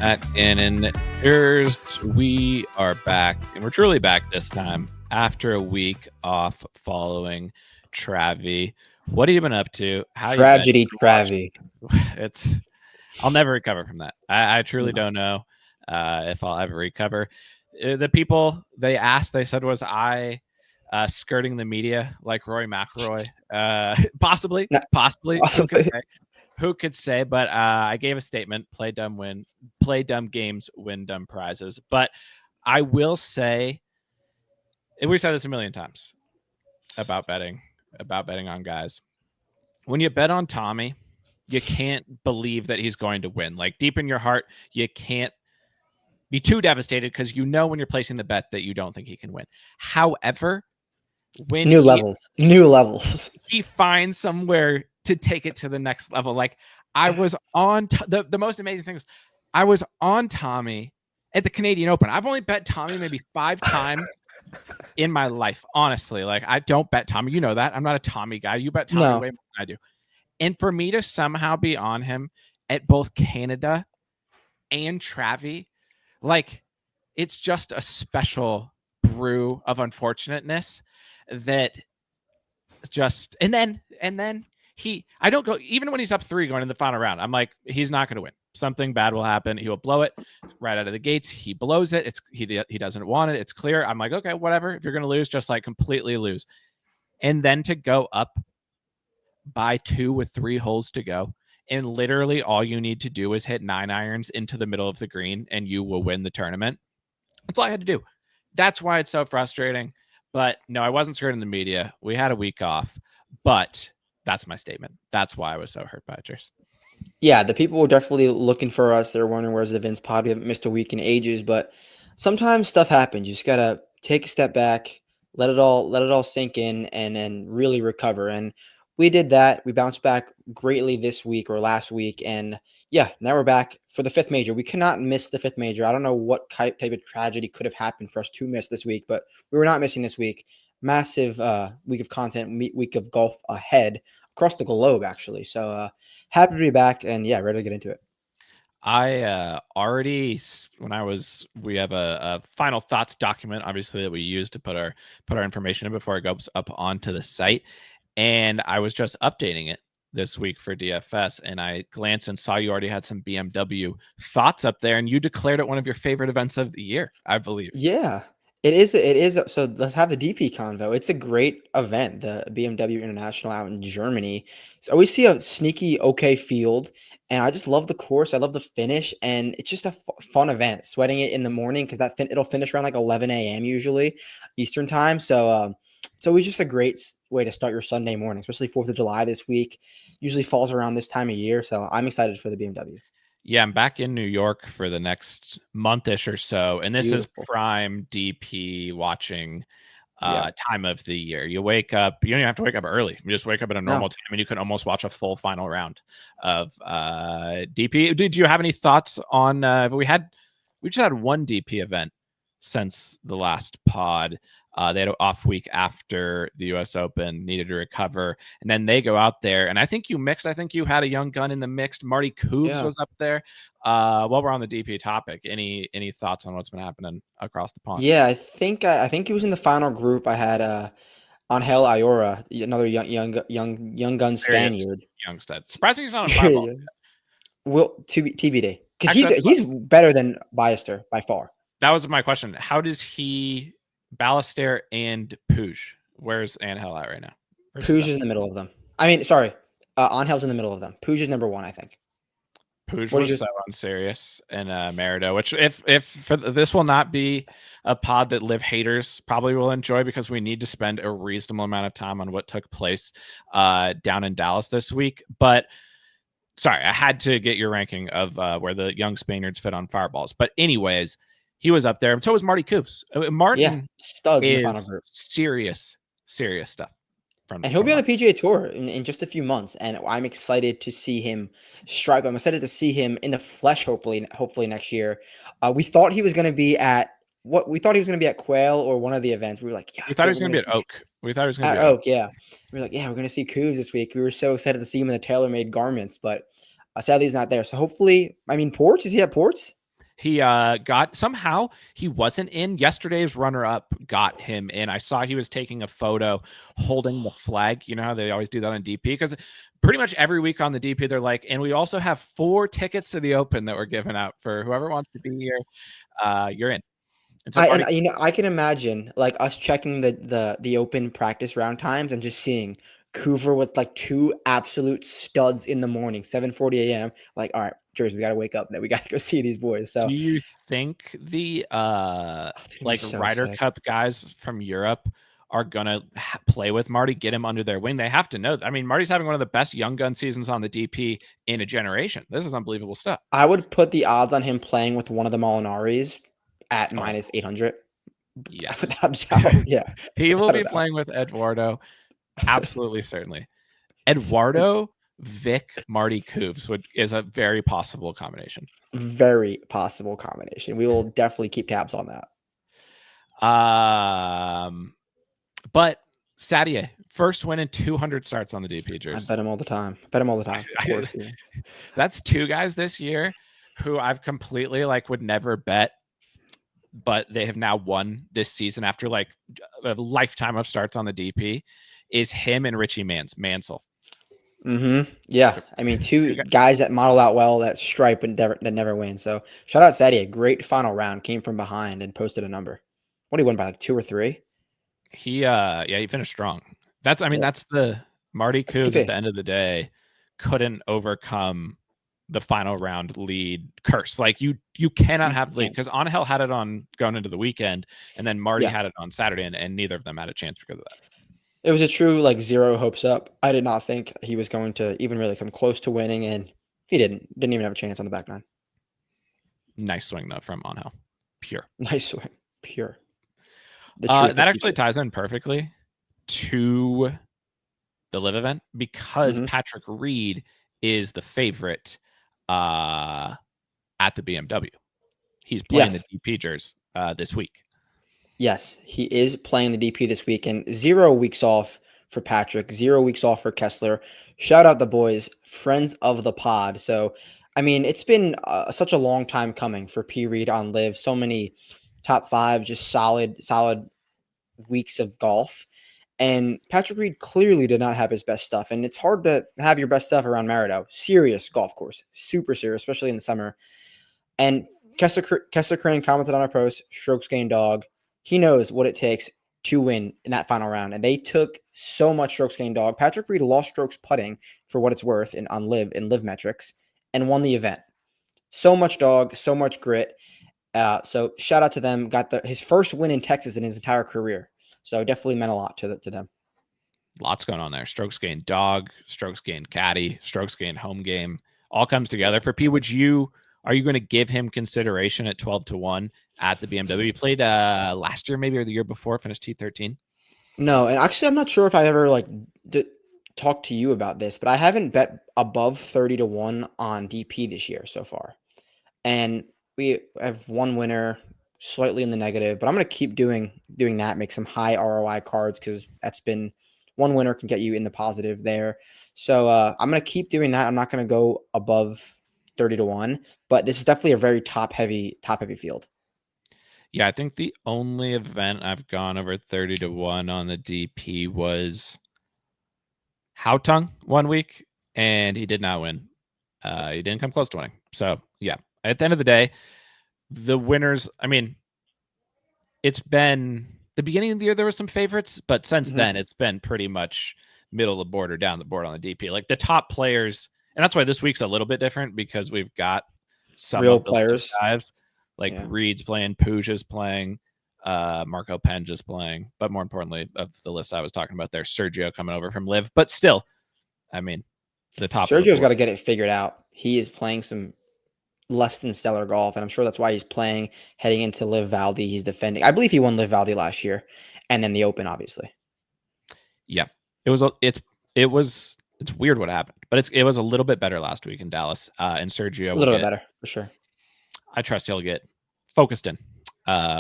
At Cannoners, we are back, and we're truly back this time after a week off following Travy. What have you been up to? How Tragedy, you been? Travy. I'll never recover from that. I truly don't know if I'll ever recover. The people they asked, they said, was I skirting the media like Roy McIlroy? Possibly. Who could say? But I gave a statement: play dumb games, win dumb prizes. But I will say, and we've said this a million times about betting on guys. When you bet on Tommy, you can't believe that he's going to win. Like, deep in your heart, you can't be too devastated because you know when you're placing the bet that you don't think he can win. However, when new levels, he finds somewhere to take it to the next level. Like, I was on the most amazing thing was I was on Tommy at the Canadian Open. I've only bet Tommy maybe 5 times in my life, honestly. Like, I don't bet Tommy. You know that. I'm not a Tommy guy. You bet Tommy way more than I do. And for me to somehow be on him at both Canada and Travy, like, it's just a special brew of unfortunateness that just and then I don't go, even when he's up 3 going in the final round, I'm like, he's not going to win. Something bad will happen. He will blow it right out of the gates. He blows it. He doesn't want it. It's clear. I'm like, okay, whatever. If you're going to lose, just like completely lose. And then to go up by 2 with 3 holes to go, and literally all you need to do is hit 9 irons into the middle of the green and you will win the tournament. That's all I had to do. That's why it's so frustrating. But no, I wasn't scared in the media. We had a week off, but that's my statement. That's why I was so hurt by it. Yeah, the people were definitely looking for us. They're wondering where's the Vince pod. We haven't missed a week in ages, but sometimes stuff happens. You just gotta take a step back, let it all sink in, and then really recover. And we did that. We bounced back greatly this week or last week, and yeah, now we're back for the 5th major. We cannot miss the 5th major. I don't know what type of tragedy could have happened for us to miss this week, but we were not missing this week. Massive week of content, week of golf ahead across the globe, actually. So happy to be back, and yeah, ready to get into it. I already, we have a final thoughts document, obviously, that we use to put our information in before it goes up onto the site. And I was just updating it this week for DFS, and I glanced and saw you already had some BMW thoughts up there, and you declared it one of your favorite events of the year, I believe. Yeah, it is. It is. So let's have the DP convo. It's a great event, the BMW International out in Germany. So we see a sneaky okay field, and I just love the course. I love the finish, and it's just a fun event. Sweating it in the morning because it'll finish around like 11 a.m. usually Eastern time. So it's always just a great way to start your Sunday morning, especially 4th of July this week. Usually falls around this time of year, so I'm excited for the BMW. Yeah, I'm back in New York for the next month-ish or so, and this Beautiful. is prime DP watching time of the year. You wake up, you don't even have to wake up early. You just wake up at a normal time, and you can almost watch a full final round of DP. Did you have any thoughts on? We just had one DP event since the last pod. They had an off week after the U.S. Open, needed to recover, and then they go out there. And I think you mixed. I think you had a young gun in the mixed. Marty Cooves was up there. While we're on the DP topic, any thoughts on what's been happening across the pond? Yeah, I think he was in the final group. I had Angel Ayora, another young gun Spaniard. Young stud. Surprising he's not on Fireball. Will TBD, because he's better than Ballester by far. That was my question. How does he? Ballester and Puig. Where's Angel at right now? Puig is in the middle of them. I mean, sorry, Angel's in the middle of them. Puig is number 1, I think. Puig was so unserious in Merida, which if this will not be a pod that live haters probably will enjoy, because we need to spend a reasonable amount of time on what took place down in Dallas this week. But sorry, I had to get your ranking of where the young Spaniards fit on fireballs. But anyways, he was up there, and so was Marty Cooves. Martin studs is in the final group. Serious stuff. And he'll be on the PGA Tour in just a few months, and I'm excited to see him stripe. I'm excited to see him in the flesh, hopefully next year. We thought he was going to be at Quail or one of the events. We were like, yeah. We thought he was going to be at Oak. We thought he was going to be at Oak. Yeah, we were like, yeah, we're going to see Cooves this week. We were so excited to see him in the tailor-made garments, but sadly he's not there. So hopefully, I mean, Ports, is he at Ports? He got somehow he wasn't in yesterday's runner-up got him in. I saw he was taking a photo holding the flag. You know how they always do that on DP, because pretty much every week on the DP they're like, and we also have 4 tickets to the Open that we're giving out for whoever wants to be here. You're in. And so I can imagine like us checking the Open practice round times and just seeing Coover with like 2 absolute studs in the morning, 7:40 a.m. Like, all right, Jersey, we got to wake up. That we got to go see these boys. So, do you think the like so Ryder sick. Cup guys from Europe are gonna play with Marty, get him under their wing? They have to know. I mean, Marty's having one of the best young gun seasons on the DP in a generation. This is unbelievable stuff. I would put the odds on him playing with one of the Molinaris at Oh, minus 800. yes. Without a doubt. Yeah. He will without a be doubt. playing with Eduardo. Absolutely, certainly. Eduardo, Vic, Marty, Coops is a very possible combination. Very possible combination. We will definitely keep tabs on that. But Sadia, first win in 200 starts on the DP Jersey. I bet him all the time. Of course. Yeah. That's 2 guys this year who I've completely like would never bet, but they have now won this season after like a lifetime of starts on the DP. Is him and Richie Mansell. Yeah. I mean, 2 guys that model out well, that stripe and that never win. So shout out Sadia. Great final round. Came from behind and posted a number. What did he win by, like 2 or 3? He finished strong. That's the Marty Coops at the end of the day couldn't overcome the final round lead curse. Like you cannot have lead, because Angel had it on going into the weekend, and then Marty had it on Saturday, and neither of them had a chance because of that. It was a true like 0 hopes up. I did not think he was going to even really come close to winning, and he didn't even have a chance on the back 9. Nice swing though from Angel. Pure. Nice swing. Pure. That actually ties in perfectly to the live event, because Patrick Reed is the favorite at the BMW. He's playing the DP Jers this week. Yes, he is playing the DP this week, and 0 weeks off for Patrick, 0 weeks off for Kessler. Shout out the boys, friends of the pod. So, I mean, it's been such a long time coming for P. Reed on live. So many top 5, just solid weeks of golf. And Patrick Reed clearly did not have his best stuff. And it's hard to have your best stuff around Maridoe. Serious golf course. Super serious, especially in the summer. And Kessler Crane commented on our post, strokes gained dog. He knows what it takes to win in that final round. And they took so much strokes gained dog. Patrick Reed lost strokes putting for what it's worth on live metrics and won the event. So much dog, so much grit. So shout out to them. Got his first win in Texas in his entire career. So definitely meant a lot to them. Lots going on there. Strokes gained dog, strokes gained caddy, strokes gained home game. All comes together. For P, are you going to give him consideration at 12-1 at the BMW? You played last year, maybe, or the year before, finished T13. No, and actually, I'm not sure if I ever talked to you about this, but I haven't bet above 30-1 on DP this year so far, and we have one winner, slightly in the negative. But I'm going to keep doing that. Make some high ROI cards, because that's been one winner can get you in the positive there. So I'm going to keep doing that. I'm not going to go above 30-1, but this is definitely a very top heavy field. Yeah, I think the only event I've gone over 30-1 on the DP was Hatton one week, and he did not win. He didn't come close to winning. So yeah, at the end of the day, the winners, I mean, it's been the beginning of the year, there were some favorites, but since then it's been pretty much middle of the board or down the board on the DP. Like the top players, and that's why this week's a little bit different, because we've got some real of the players. Guys, like Reed's playing, Pooja's playing, Marco Penja's playing, but more importantly, of the list I was talking about there, Sergio coming over from Live. But still, I mean, the top. Sergio's got to get it figured out. He is playing some less than stellar golf, and I'm sure that's why he's playing heading into Live Valdi. He's defending. I believe he won Live Valdi last year, and then the Open, obviously. Yeah, it's weird what happened, but it was a little bit better last week in Dallas, and Sergio a little bit better for sure. I trust he'll get focused in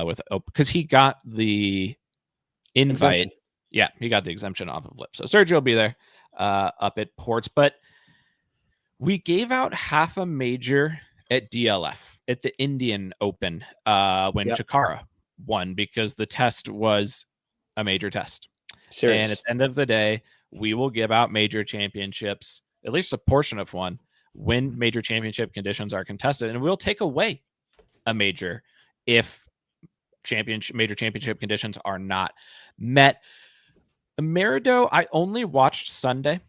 with because he got the invite. Exemption. Yeah, he got the exemption off of Live, so Sergio will be there up at Ports. But we gave out half a major at DLF at the Indian Open when Yep. Chikara won, because the test was a major test. Serious. And at the end of the day, we will give out major championships, at least a portion of one, when major championship conditions are contested, and we'll take away a major if major championship conditions are not met. Merido, I only watched Sunday.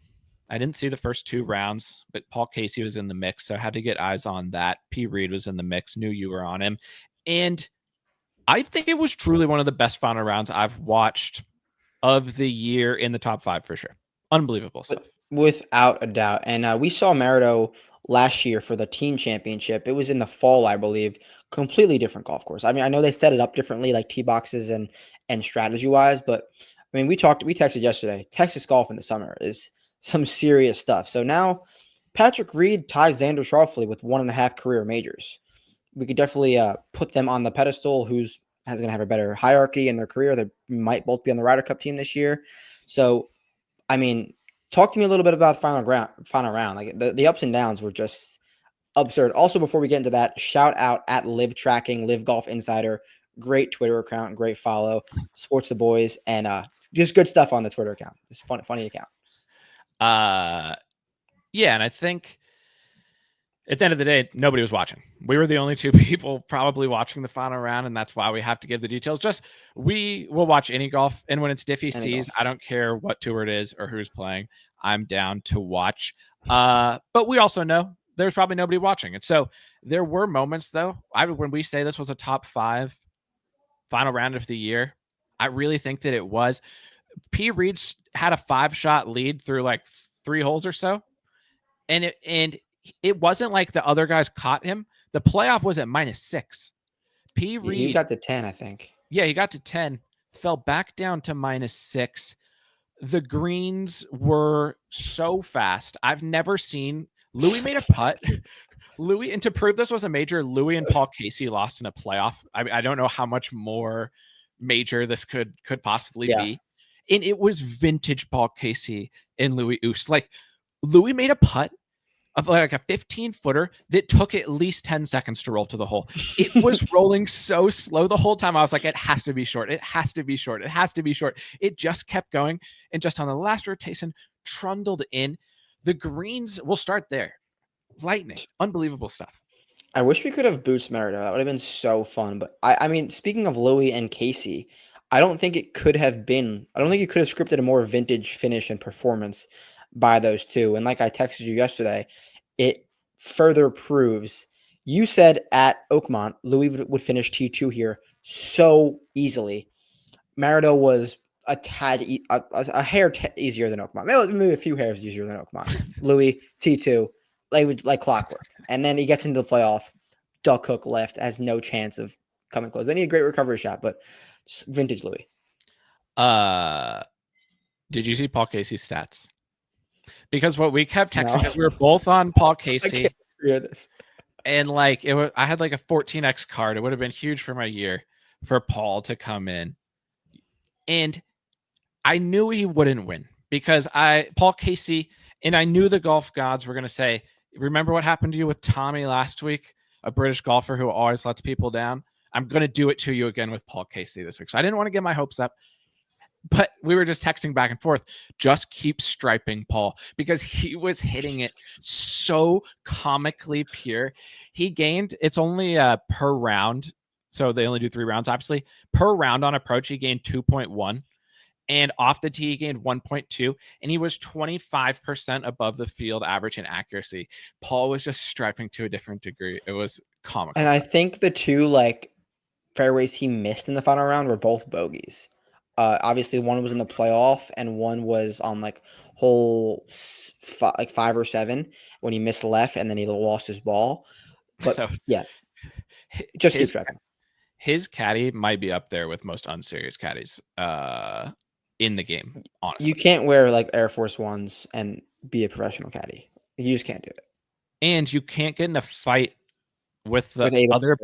I didn't see the first 2 rounds, but Paul Casey was in the mix, so I had to get eyes on that. P. Reed was in the mix, knew you were on him. And I think it was truly one of the best final rounds I've watched of the year in the top 5 for sure. Unbelievable stuff. Without a doubt. And we saw Merido last year for the team championship. It was in the fall, I believe. Completely different golf course. I mean, I know they set it up differently, like tee boxes and strategy wise, but I mean, we texted yesterday. Texas golf in the summer is some serious stuff. So now Patrick Reed ties Xander Schauffele with 1.5 career majors. We could definitely put them on the pedestal. Who's going to have a better hierarchy in their career? They might both be on the Ryder Cup team this year. So, I mean, talk to me a little bit about final round. Like the ups and downs were just absurd. Also, before we get into that, shout out at Live Tracking, Live Golf Insider. Great Twitter account, great follow. Sports the boys, and just good stuff on the Twitter account. It's funny account. Yeah, and I think at the end of the day, nobody was watching. We were the only 2 people probably watching the final round, and that's why we have to give the details. Just we will watch any golf, and when it's Diffie C's, I don't care what tour it is or who's playing. I'm down to watch. But we also know there's probably nobody watching. And so there were moments, though, when we say this was a top 5 final round of the year, I really think that it was. P. Reed had a 5-shot lead through like 3 holes or so. And it wasn't like the other guys caught him. The playoff was at -6. P. Reed, he got to 10, I think. Yeah, he got to 10, fell back down to -6. The greens were so fast. I've never seen Louis made a putt. Louis, and to prove this was a major, Louis and Paul Casey lost in a playoff. I don't know how much more major this could possibly be. And it was vintage Paul Casey and Louis Oosthuizen. Like, Louis made a putt of like a 15-footer that took at least 10 seconds to roll to the hole. It was rolling so slow the whole time. I was like, it has to be short. It has to be short. It has to be short. It just kept going. And just on the last rotation, trundled in. The greens, we'll start there. Lightning. Unbelievable stuff. I wish we could have boots Merida. That would have been so fun. But I mean, speaking of Louis and Casey, I don't think you could have scripted a more vintage finish and performance by those 2. And like I texted you yesterday, it further proves. You said at Oakmont, Louis would finish T2 here so easily. Merida was a tad, a hair easier than Oakmont. Maybe a few hairs easier than Oakmont. Louis, T2, like clockwork. And then he gets into the playoff, duck hook left, has no chance of coming close. They need a great recovery shot, but vintage Louis. Did you see Paul Casey's stats? Because what we kept texting, because we were both on Paul Casey. I can't hear this. And like I had like a 14x card. It would have been huge for my year for Paul to come in. And I knew he wouldn't win because Paul Casey, and I knew the golf gods were going to say, remember what happened to you with Tommy last week, a British golfer who always lets people down? I'm going to do it to you again with Paul Casey this week. So I didn't want to get my hopes up. But we were just texting back and forth. Just keep striping Paul, because he was hitting it so comically pure. He gained, it's only per round. So they only do 3 rounds, obviously. Per round on approach, he gained 2.1. And off the tee, he gained 1.2. And he was 25% above the field average in accuracy. Paul was just striping to a different degree. It was comical. And I think the 2 fairways he missed in the final round were both bogeys. Obviously, one was in the playoff, and one was on hole 5 or 7 when he missed left, and then he lost his ball. But yeah, just keep striping. His caddy might be up there with most unserious caddies in the game. Honestly, you can't wear Air Force Ones and be a professional caddy. You just can't do it. And you can't get in a fight with the other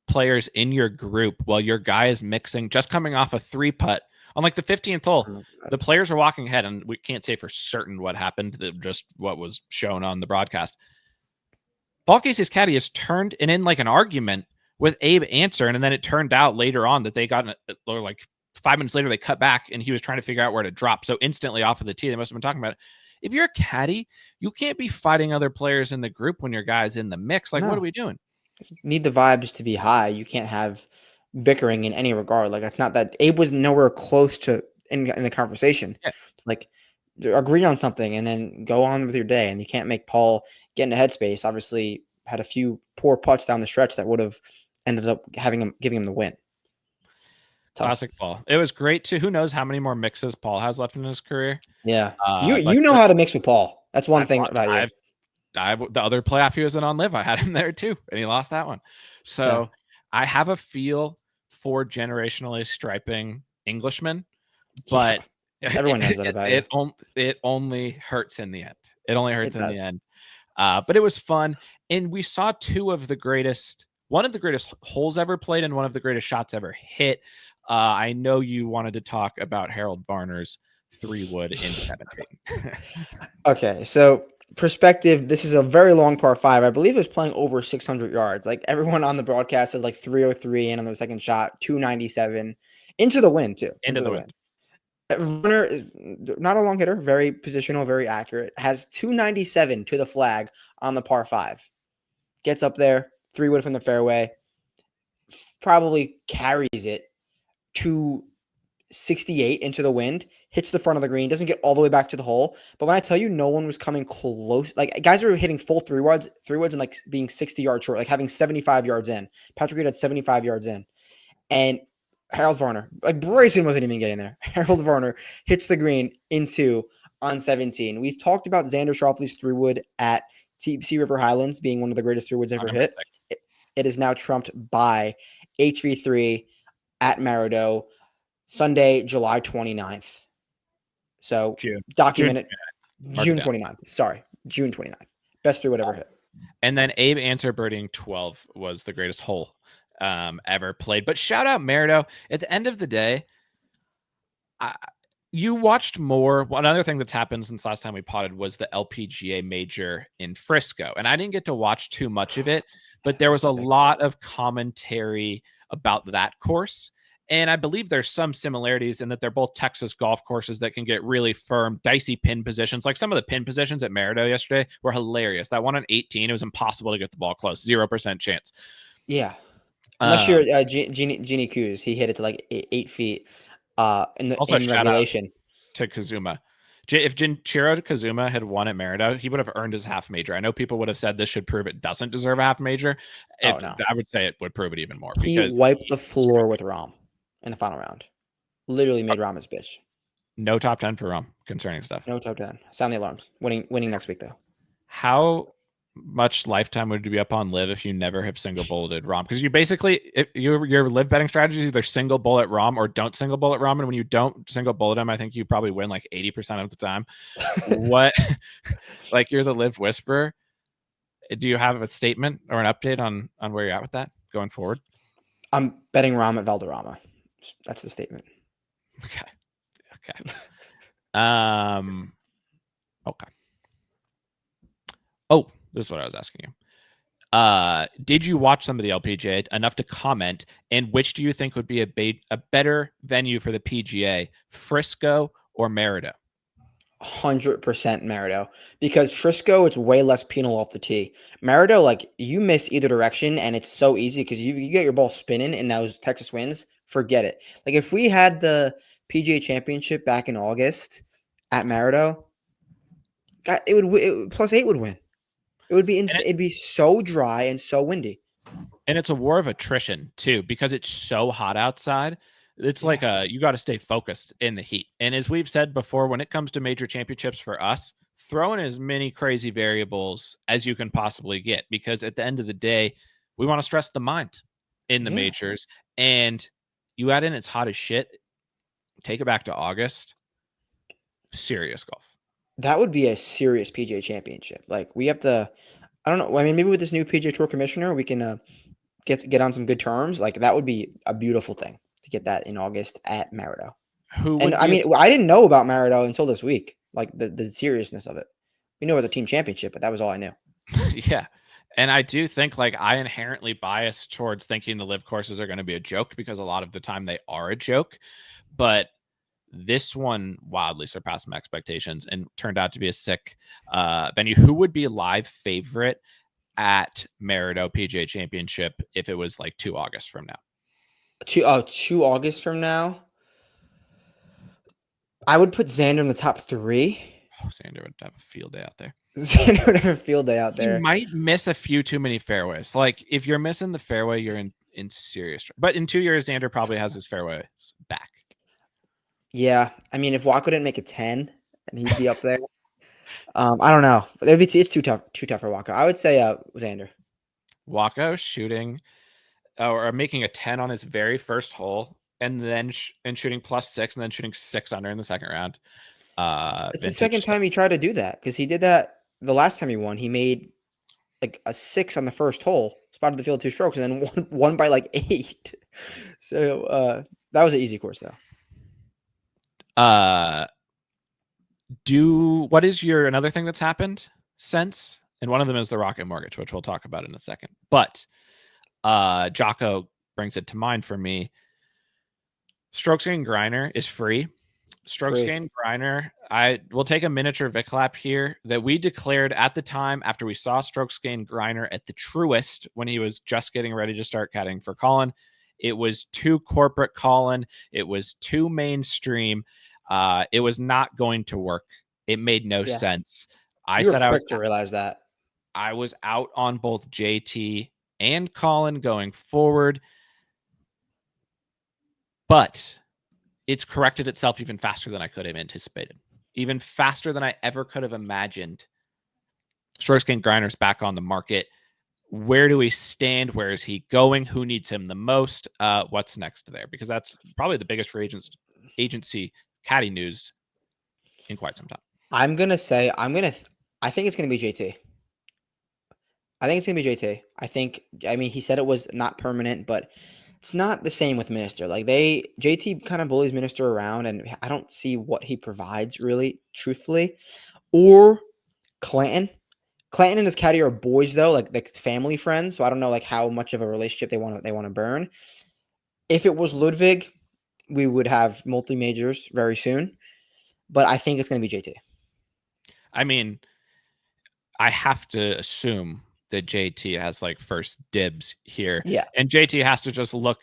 players in your group while your guy is mixing, just coming off a 3-putt. On the 15th hole, the players are walking ahead, and we can't say for certain what happened, just what was shown on the broadcast. Paul Casey's caddy has turned and in like an argument with Abe Answer, and then it turned out later on that they got or like 5 minutes later they cut back and he was trying to figure out where to drop. So instantly off of the tee, they must have been talking about it. If you're a caddy, you can't be fighting other players in the group when your guy's in the mix. Like, what are we doing? You need the vibes to be high. You can't have bickering in any regard. Like, it's not that Abe was nowhere close to in the conversation. Yeah. It's like agree on something and then go on with your day. And you can't make Paul get in a headspace. Obviously, had a few poor putts down the stretch that would have ended up giving him the win. Tough. Classic Paul. It was great too. Who knows how many more mixes Paul has left in his career? Yeah, you know how to mix with Paul. That's one thing about you. The other playoff he was in on Live, I had him there too, and he lost that one. So I have a feel for generationally striping Englishmen, but everyone knows that about it only hurts in the end. It only hurts in the end. But it was fun, and we saw one of the greatest holes ever played and one of the greatest shots ever hit. I know you wanted to talk about Harold Varner's 3-wood in 17. Okay, so perspective, this is a very long par 5. I believe it was playing over 600 yards. Like everyone on the broadcast said like 303 in on the second shot, 297 into the wind too. Into the wind. Varner is not a long hitter, very positional, very accurate. Has 297 to the flag on the par 5. Gets up there, 3-wood from the fairway, probably carries it to 68 into the wind, hits the front of the green, doesn't get all the way back to the hole. But when I tell you no one was coming close, like guys are hitting full 3-woods and like being 60 yards short, like having 75 yards in. Patrick Reed had 75 yards in. And Harold Varner, like Bryson wasn't even getting there. Harold Varner hits the green into on 17. We've talked about Xander Schauffele's 3-wood at TPC River Highlands being one of the greatest 3-woods ever hit. It is now trumped by HV3 at Maridoe, Sunday, July 29th. So documented June 29th. Sorry, June 29th. Best 3-wood ever hit. And then Abe Answer birdieing 12 was the greatest hole ever played. But shout out Maridoe. At the end of the day, you watched more. One other thing that's happened since last time we potted was the LPGA major in Frisco. And I didn't get to watch too much of it, but there was a lot of commentary about that course. And I believe there's some similarities in that they're both Texas golf courses that can get really firm, dicey pin positions. Like some of the pin positions at Maridoe yesterday were hilarious. That one on 18, it was impossible to get the ball close. 0% chance. Yeah. Unless you're Jeannie Keys. He hit it to like 8 feet in regulation. To Kazuma. If Jinchiro Kazuma had won at Maridoe, he would have earned his half major. I know people would have said this should prove it doesn't deserve a half major. I would say it would prove it even more. Because he wiped the floor with Rahm in the final round. Literally made Rahm his bitch. No top 10 for Rahm concerning stuff. No top 10. Sound the alarms. Winning next week though. How much lifetime would you be up on Live if you never have single bulleted Rahm? Because you basically your Live betting strategy is either single bullet Rahm or don't single bullet Rahm. And when you don't single bullet him, I think you probably win like 80% of the time. What like you're the Live whisperer. Do you have a statement or an update on where you're at with that going forward? I'm betting Rahm at Valderrama. That's the statement. Okay. Okay. Oh, this is what I was asking you. Did you watch some of the LPGA enough to comment? And which do you think would be a better venue for the PGA, Frisco or Maridoe? 100% Maridoe, because Frisco, it's way less penal off the tee. Maridoe, like you miss either direction, and it's so easy because you get your ball spinning in those Texas winds. Forget it. Like if we had the PGA Championship back in August at Maridoe, +8 would win. It would be it'd be so dry and so windy. And it's a war of attrition too, because it's so hot outside. It's like you got to stay focused in the heat. And as we've said before, when it comes to major championships for us, throw in as many crazy variables as you can possibly get, because at the end of the day, we want to stress the mind in the majors. And you add in it's hot as shit. Take it back to August. Serious golf. That would be a serious PGA Championship. Like we have to, I don't know. I mean, maybe with this new PGA Tour commissioner, we can get on some good terms. Like that would be a beautiful thing to get that in August at Maridoe. I mean, I didn't know about Maridoe until this week. Like the seriousness of it. We know about the team championship, but that was all I knew. Yeah. And I do think like I inherently bias towards thinking the live courses are going to be a joke because a lot of the time they are a joke. But this one wildly surpassed my expectations and turned out to be a sick venue. Who would be live favorite at Merida PGA Championship if it was like 2 August from now? 2 August from now, I would put Xander in the top 3. Oh, Xander would have a field day out there. Xander would have a field day out He there. might miss a few too many fairways. Like if you're missing the fairway, you're in serious trouble. But in 2 years, Xander probably has his fairways back. Yeah, I mean, if Wacko didn't make a 10, and he'd be up there. I don't know. It's too tough for Wacko. I would say Xander. Wacko shooting or making a 10 on his very first hole, and then shooting +6, and then shooting 6 under in the second round. It's the second time he tried to do that because he did that the last time he won. He made like a 6 on the first hole, spotted the field 2 strokes, and then won by like 8. So that was an easy course though. What is your another thing that's happened since? And one of them is the Rocket Mortgage, which we'll talk about in a second. But Jocko brings it to mind for me. Strokes Gain GREINER is free. Strokes Gain GREINER. I will take a miniature Vic lap here that we declared at the time after we saw Strokes Gain GREINER at the Truest when he was just getting ready to start caddying for Colin. It was too corporate Colin. It was too mainstream. It was not going to work. It made no sense. I was to realize that. I was out on both JT and Colin going forward, but it's corrected itself even faster than I could have anticipated, even faster than I ever could have imagined. Strokes Gain GREINER's back on the market. Where do we stand? Where is he going? Who needs him the most? What's next there? Because that's probably the biggest for agency caddy news in quite some time. I think it's going to be JT. I think it's going to be JT. I mean, he said it was not permanent, but it's not the same with Minister. Like JT kind of bullies Minister around, and I don't see what he provides really, truthfully. Or Clanton. Clanton and his caddy are boys though, like family friends. So I don't know like how much of a relationship they want to burn. If it was Ludwig, we would have multi majors very soon. But I think it's going to be JT. I mean, I have to assume that JT has like first dibs here. Yeah. And JT has to just look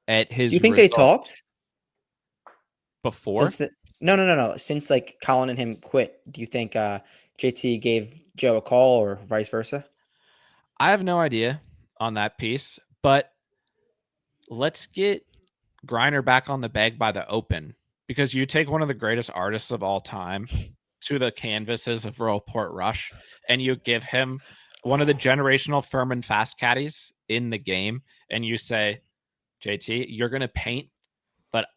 at his. Do you think they talked before? No. Since like Colin and him quit, do you think JT gave Joe a call or vice versa? I have no idea on that piece, but let's get GREINER back on the bag by the Open, because you take one of the greatest artists of all time to the canvases of Royal Portrush and you give him one of the generational firm and fast caddies in the game, and you say, JT, you're going to paint, but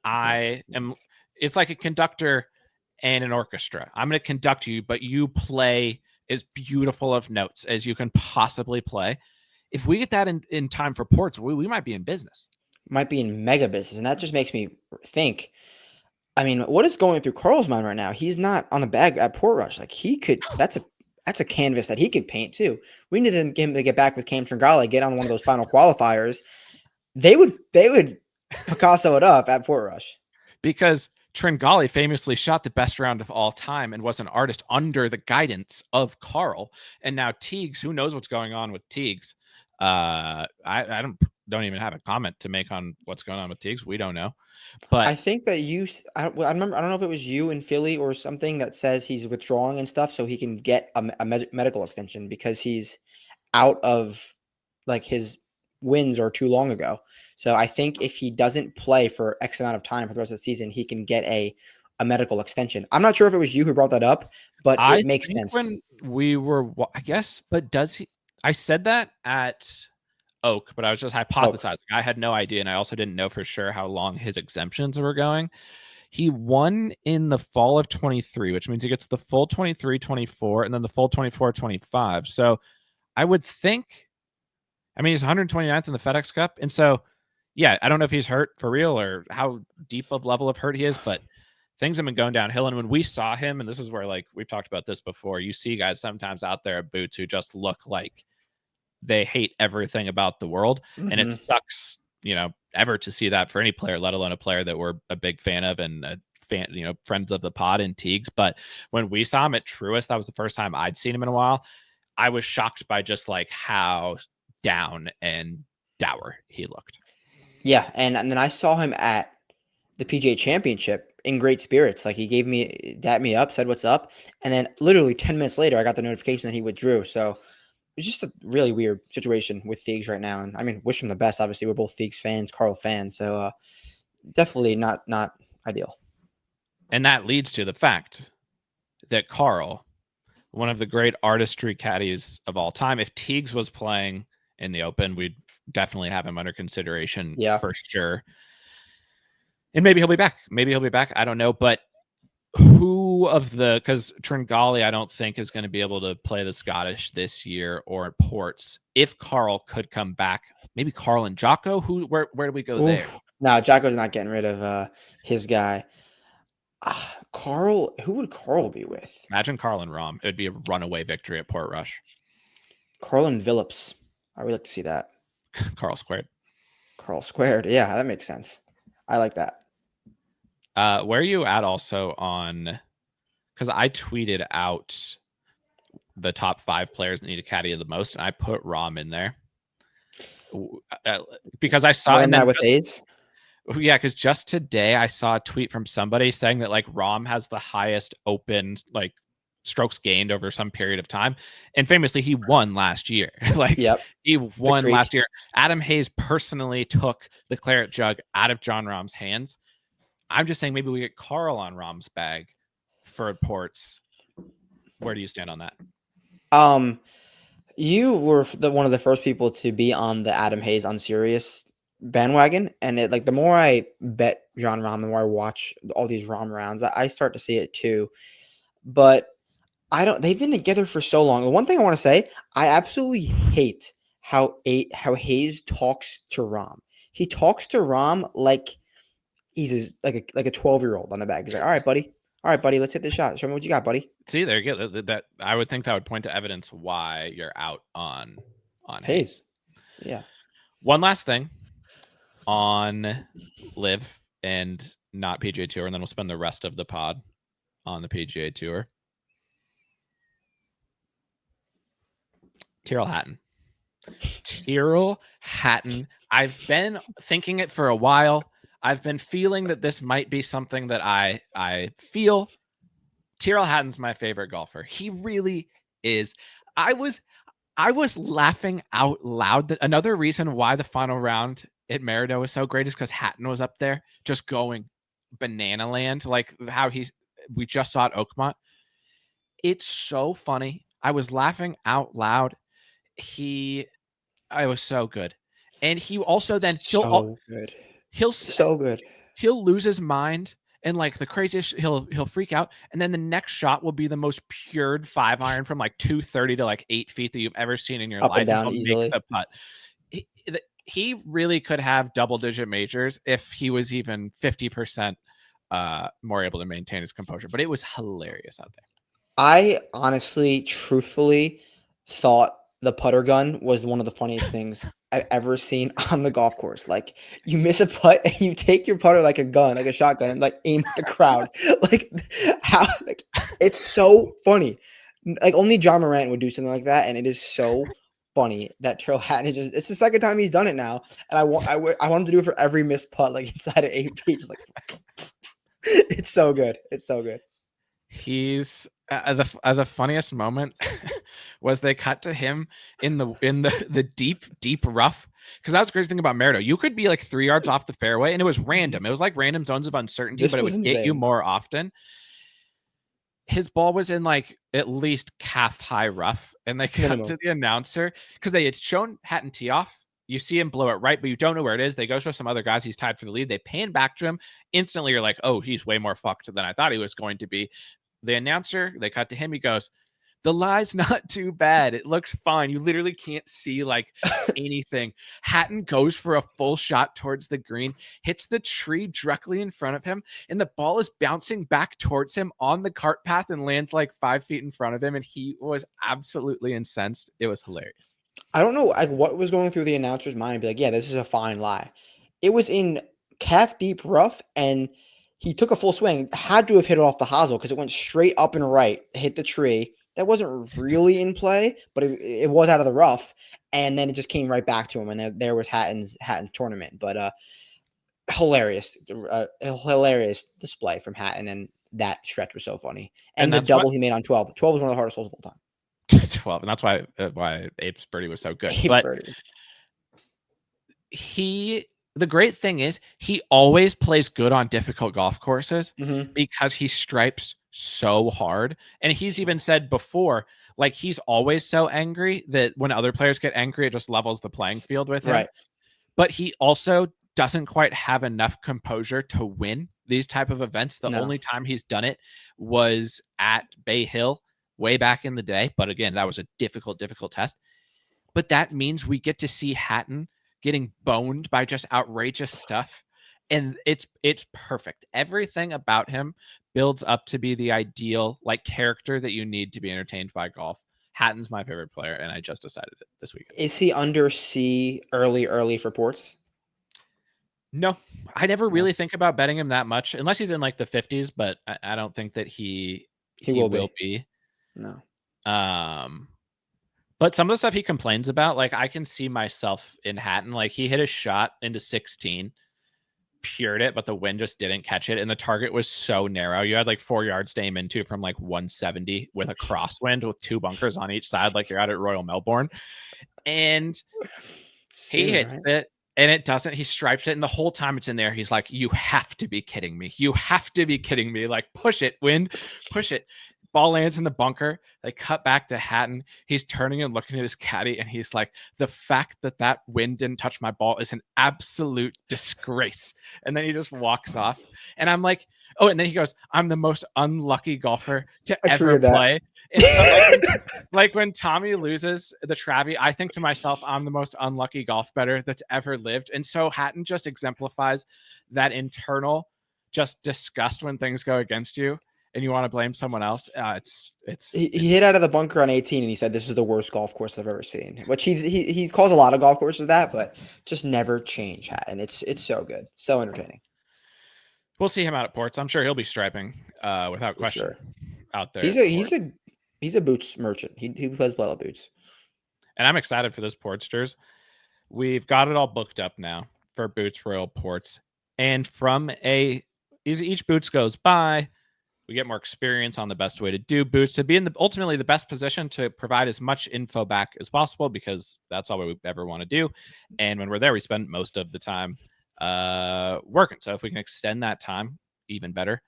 it's like a conductor and an orchestra. I'm going to conduct you, but you play as beautiful of notes as you can possibly play. If we get that in time for Ports, we might be in business. Might be in mega business. And that just makes me think, I mean, what is going through Carl's mind right now? He's not on the bag at Portrush. Like that's a canvas that he could paint too. We need him to get back with Cam Tringale, get on one of those final qualifiers. They would Picasso it up at Portrush. Because Tringale famously shot the best round of all time and was an artist under the guidance of Carl. And now Teagues, who knows what's going on with Teagues? I don't even have a comment to make on what's going on with Teagues. We don't know. But I think that I remember, I don't know if it was you in Philly or something that says he's withdrawing and stuff so he can get a medical extension because he's out of like his wins or too long ago. So I think if he doesn't play for X amount of time for the rest of the season, he can get a medical extension. I'm not sure if it was you who brought that up, but it makes sense. When we were, I guess, but does he? I said that at Oak, but I was just hypothesizing. I had no idea, and I also didn't know for sure how long his exemptions were going. He won in the fall of 23, which means he gets the full 23, 24, and then the full 24, 25. So I would think, I mean, he's 129th in the FedEx Cup. And so, yeah, I don't know if he's hurt for real or how deep of level of hurt he is, but things have been going downhill. And when we saw him, and this is where, like, we've talked about this before, you see guys sometimes out there at Boots who just look like they hate everything about the world. And it Mhm. sucks, ever to see that for any player, let alone a player that we're a big fan of and a fan, friends of the pod and Teagues. But when we saw him at Truest, that was the first time I'd seen him in a while. I was shocked by just like how down and dour he looked. Yeah, and then I saw him at the PGA Championship in great spirits. Like, he gave me up, said what's up, and then literally 10 minutes later, I got the notification that he withdrew. So it's just a really weird situation with Thiegs right now. And I mean, wish him the best. Obviously, we're both Thiegs fans, Carl fans, so definitely not ideal. And that leads to the fact that Carl, one of the great artistry caddies of all time, if Teagues was playing in the Open, we'd definitely have him under consideration for sure. And maybe he'll be back. I don't know. But because Tringali, I don't think is going to be able to play the Scottish this year or Ports. If Carl could come back, maybe Carl and Jocko. Where do we go there? No, Jocko's not getting rid of his guy. Carl, who would Carl be with? Imagine Carl and Rahm. It would be a runaway victory at Portrush. Carl and Phillips. I would like to see that. Carl squared. Yeah, that makes sense. I like that. Where are you at also on? Because I tweeted out the top 5 players that need a caddy the most, and I put Rahm in there because I saw and then with A's. Yeah, because just today I saw a tweet from somebody saying that like Rahm has the highest Open like strokes gained over some period of time, and famously he won last year. He won last year. Adam Hayes personally took the claret jug out of Jon Rahm's hands. I'm just saying maybe we get Carl on Rahm's bag for Ports. Where do you stand on that? You were one of the first people to be on the Adam Hayes unserious bandwagon, and the more I bet Jon Rahm, the more I watch all these Rahm rounds, I start to see it too. But they've been together for so long. The one thing I want to say, I absolutely hate how Hayes talks to Rahm. He talks to Rahm like he's like a 12-year-old on the back. He's like, all right, buddy, let's hit the shot. Show me what you got, buddy. See, there you go. That I would think that would point to evidence why you're out on Hayes. Yeah. One last thing on Live and not PGA Tour, and then we'll spend the rest of the pod on the PGA Tour. Tyrrell Hatton. I've been thinking it for a while. I've been feeling that this might be something that I feel. Tyrrell Hatton's my favorite golfer. He really is. I was laughing out loud. That another reason why the final round at Merida was so great is because Hatton was up there just going banana land, like how we just saw at Oakmont. It's so funny. I was laughing out loud. I was so good. And he also then so good. He'll lose his mind and like the craziest, he'll freak out. And then the next shot will be the most pured 5-iron from like 230 to like 8 feet that you've ever seen in your life. And down easily. Make the putt. He really could have double-digit majors if he was even 50% more able to maintain his composure. But it was hilarious out there. I honestly, truthfully thought the putter gun was one of the funniest things I've ever seen on the golf course. Like, you miss a putt and you take your putter like a gun, like a shotgun, and like aim at the crowd. It's so funny. Like, only John Morant would do something like that, and it is so funny that Tyrrell Hatton it's the second time he's done it now, and I want him to do it for every missed putt, like inside of 8 feet. Just like, it's so good. It's so good. He's the funniest moment was they cut to him in the deep rough, because that's the crazy thing about Merida. You could be like 3 yards off the fairway and it was random. It was like random zones of uncertainty, but it would hit you more often. His ball was in like at least calf high rough, and they cut to the announcer because they had shown Hatton tee off. You see him blow it right, but you don't know where it is. They go show some other guys. He's tied for the lead. They pan back to him. Instantly, you're like, oh, he's way more fucked than I thought he was going to be. The announcer, they cut to him. He goes, the lie's not too bad. It looks fine. You literally can't see like anything. Hatton goes for a full shot towards the green, hits the tree directly in front of him, and the ball is bouncing back towards him on the cart path and lands like 5 feet in front of him. And he was absolutely incensed. It was hilarious. I don't know like what was going through the announcer's mind. Be like, yeah, this is a fine lie. It was in calf deep rough, and he took a full swing. Had to have hit it off the hosel because it went straight up and right, hit the tree. That wasn't really in play, but it was out of the rough, and then it just came right back to him. And there was Hatton's tournament. But hilarious, hilarious display from Hatton, and that stretch was so funny. And the that's what double he made on 12. 12 was one of the hardest holes of all time. 12, and that's why Abe's birdie was so good. Ape But birdie. the great thing is he always plays good on difficult golf courses Mm-hmm. because he stripes so hard. And he's even said before, like he's always so angry that when other players get angry, it just levels the playing field with him. Right. But he also doesn't quite have enough composure to win these type of events. The only time he's done it was at Bay Hill way back in the day. But again, that was a difficult test. But that means we get to see Hatton getting boned by just outrageous stuff. And it's perfect. Everything about him builds up to be the ideal like character that you need to be entertained by golf. Hatton's my favorite player, and I just decided it this weekend. Is he under C early for ports? No, I never really think about betting him that much unless he's in like the 50s, but I don't think that he will be. No. But some of the stuff he complains about, like I can see myself in Hatton. Like he hit a shot into 16, pured it, but the wind just didn't catch it. And the target was so narrow. You had like 4 yards to aim into from like 170 with a crosswind with 2 bunkers on each side, like you're out at Royal Melbourne. And he hits it. And it doesn't. He stripes it. And the whole time it's in there, he's like, you have to be kidding me. You have to be kidding me. Like, push it, wind, push it. Ball lands in the bunker. They cut back to Hatton. He's turning and looking at his caddy. And he's like, the fact that wind didn't touch my ball is an absolute disgrace. And then he just walks off. And I'm like, oh, and then he goes, I'm the most unlucky golfer to ever play. And so like when Tommy loses the Travy, I think to myself, I'm the most unlucky golf bettor that's ever lived. And so Hatton just exemplifies that internal just disgust when things go against you and you want to blame someone else. He hit out of the bunker on 18 and he said, this is the worst golf course I've ever seen, which he calls a lot of golf courses that, but just never change Hatton. It's so good. So entertaining. We'll see him out at Ports. I'm sure he'll be striping without question out there. He's a boots merchant. He plays well at boots. And I'm excited for this Portsters. We've got it all booked up now for Boots Royal Ports. And from each Boots goes by, we get more experience on the best way to do Boots, to be in ultimately the best position to provide as much info back as possible, because that's all we ever want to do. And when we're there, we spend most of the time working. So if we can extend that time, even better.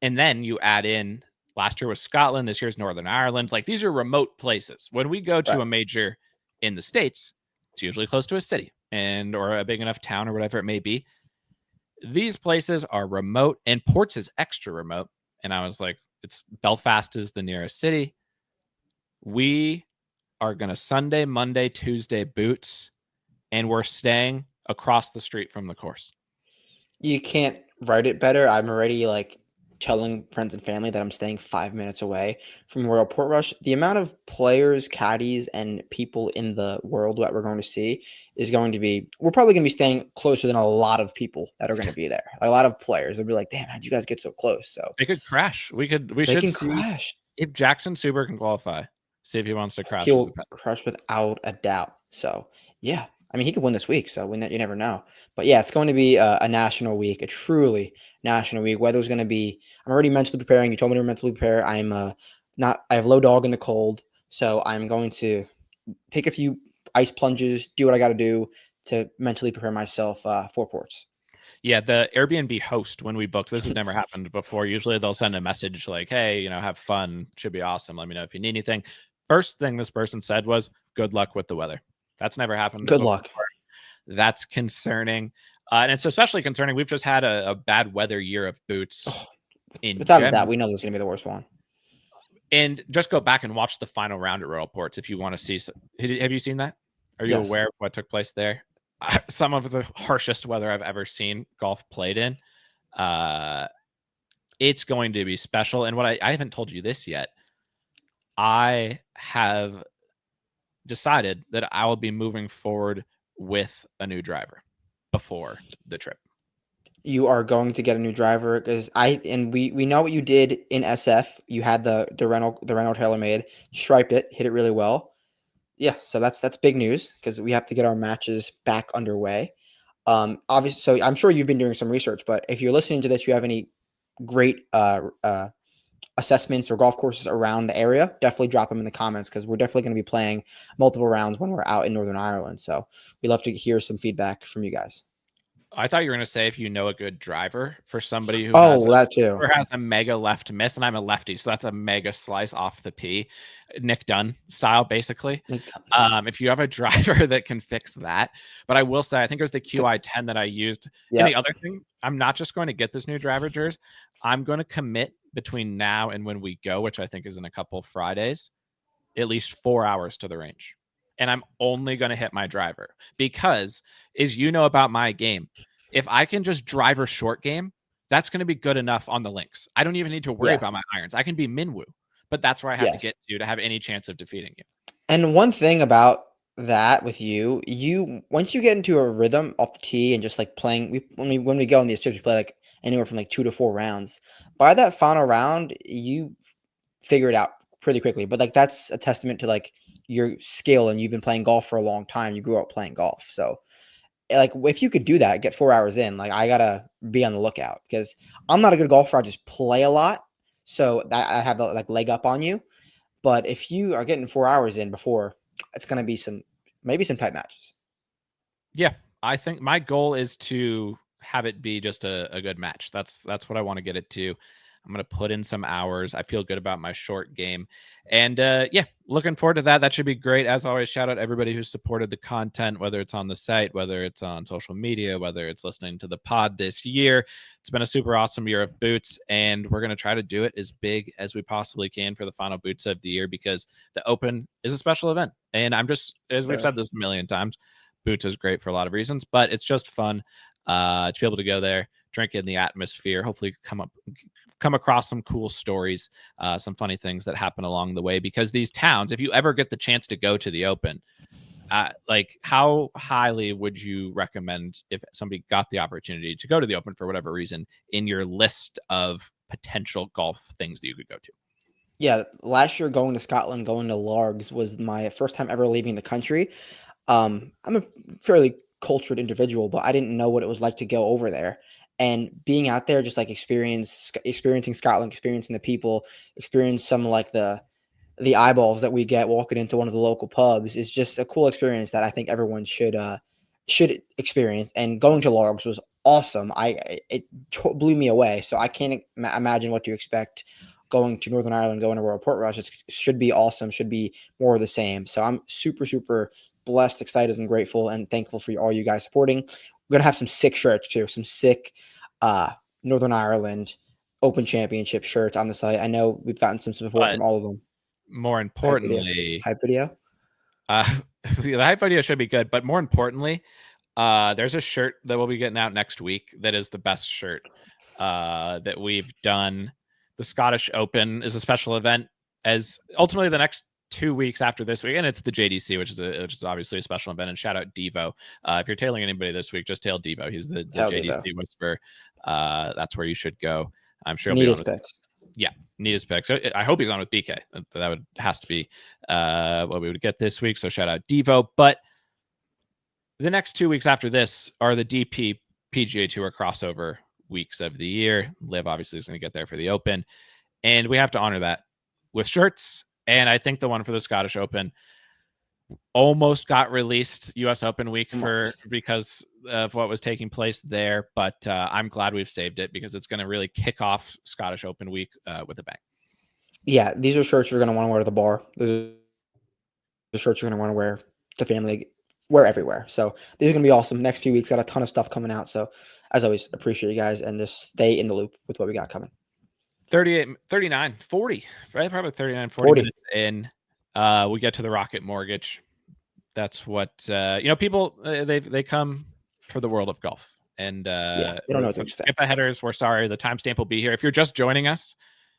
And then you add in, last year was Scotland, this year's Northern Ireland. Like these are remote places. When we go to a major in the States, it's usually close to a city or a big enough town or whatever it may be. These places are remote, and Ports is extra remote. And I was like, Belfast is the nearest city. We are going to Sunday, Monday, Tuesday Boots, and we're staying across the street from the course. You can't write it better. I'm already like telling friends and family that I'm staying 5 minutes away from Royal Portrush. The amount of players, caddies, and people in the world that we're going to see is going to be, we're probably going to be staying closer than a lot of people that are going to be there. A lot of players will be like, damn, how'd you guys get so close? So they could crash. We should see crash. If Jackson Suber can qualify, see if he wants to crash. He'll crash without a doubt. So yeah. I mean, he could win this week, so you never know. But yeah, it's going to be a national week, a truly national week. Weather's going to be, I'm already mentally preparing. You told me to mentally prepare. I have low dog in the cold, so I'm going to take a few ice plunges, do what I got to do to mentally prepare myself for Ports. Yeah, the Airbnb host, when we booked, this has never happened before. Usually they'll send a message like, hey, have fun. Should be awesome. Let me know if you need anything. First thing this person said was, good luck with the weather. That's never happened. Good luck. That's concerning. And it's especially concerning. We've just had a bad weather year of Boots. Without a doubt, we know this is going to be the worst one. And just go back and watch the final round at Royal Ports if you want to see. Have you seen that? Are you aware of what took place there? Some of the harshest weather I've ever seen golf played in. It's going to be special. And what I haven't told you this yet. I have decided that I will be moving forward with a new driver before the trip. You are going to get a new driver because we know what you did in SF. You had the Renault TaylorMade, striped it, hit it really well. Yeah, so that's big news because we have to get our matches back underway. Obviously, so I'm sure you've been doing some research, but if you're listening to this, you have any great assessments or golf courses around the area, definitely drop them in the comments because we're definitely going to be playing multiple rounds when we're out in Northern Ireland. So we'd love to hear some feedback from you guys. I thought you were going to say if you know a good driver for somebody who that too. has a mega left miss, and I'm a lefty, so that's a mega slice off the P, Nick Dunn style, basically. If you have a driver that can fix that, but I will say, I think it was the QI10 that I used. Yep. And the other thing, I'm not just going to get this new driver jersey. I'm going to commit between now and when we go, which I think is in a couple Fridays, at least 4 hours to the range. And I'm only going to hit my driver because, as you know about my game, if I can just driver short game, that's going to be good enough on the links. I don't even need to worry about my irons. I can be Minwoo, but that's where I have to get to have any chance of defeating you. And one thing about that with you once you get into a rhythm off the tee and just like playing, when we go in these trips, we play like anywhere from like 2 to 4 rounds. By that final round, you figure it out pretty quickly. But like that's a testament to like your skill, and you've been playing golf for a long time. You grew up playing golf. So like if you could do that, get 4 hours in, like I gotta be on the lookout because I'm not a good golfer. I just play a lot. So that I have the like leg up on you. But if you are getting 4 hours in before, it's gonna be maybe some tight matches. Yeah. I think my goal is to have it be just a good match. That's what I want to get it to. I'm going to put in some hours. I feel good about my short game. And yeah, looking forward to that. That should be great. As always, shout out everybody who supported the content, whether it's on the site, whether it's on social media, whether it's listening to the pod this year. It's been a super awesome year of boots, and we're going to try to do it as big as we possibly can for the final boots of the year because the Open is a special event. And I'm just, as we've said this a million times, boots is great for a lot of reasons, but it's just fun to be able to go there, drink in the atmosphere, hopefully come across some cool stories, some funny things that happen along the way, because these towns, if you ever get the chance to go to the Open, like how highly would you recommend, if somebody got the opportunity to go to the Open for whatever reason, in your list of potential golf things that you could go to? Yeah, last year going to Scotland, going to Largs was my first time ever leaving the country. I'm a fairly cultured individual, but I didn't know what it was like to go over there. And being out there, just like experiencing Scotland, experiencing the people, experience some like the eyeballs that we get walking into one of the local pubs is just a cool experience that I think everyone should experience. And going to Largs was awesome. It blew me away. So I can't imagine what to expect going to Northern Ireland, going to Royal Portrush. It should be awesome. Should be more of the same. So I'm super, super blessed, excited, and grateful, and thankful for all you guys supporting. We're going to have some sick shirts too, some sick Northern Ireland Open Championship shirts on the site. I know we've gotten some support from all of them. More importantly, hype video. The hype video should be good, but more importantly, there's a shirt that we'll be getting out next week that is the best shirt that we've done. The Scottish Open is a special event, as ultimately the next 2 weeks after this week, and it's the JDC, which is obviously a special event. And shout out Devo. If you're tailing anybody this week, just tail Devo. He's the JDC Devo whisperer. That's where you should go. I'm sure. Need his picks. Yeah, need his picks. I hope he's on with BK. That has to be what we would get this week. So shout out Devo. But the next 2 weeks after this are the DP PGA Tour crossover weeks of the year. Liv obviously is going to get there for the Open, and we have to honor that with shirts. And I think the one for the Scottish Open almost got released US Open week because of what was taking place there. But I'm glad we've saved it because it's going to really kick off Scottish Open week with a bang. Yeah, these are shirts you're going to want to wear to the bar. These are shirts you're going to want to wear to family, wear everywhere. So these are going to be awesome. Next few weeks, got a ton of stuff coming out. So as always, appreciate you guys, and just stay in the loop with what we got coming. 38, 39, 40, right? Probably 39, 40 minutes in. We get to the Rocket Mortgage. That's what, people, they come for the world of golf. And they don't know what to expect. Skipper Headers, we're sorry. The timestamp will be here. If you're just joining us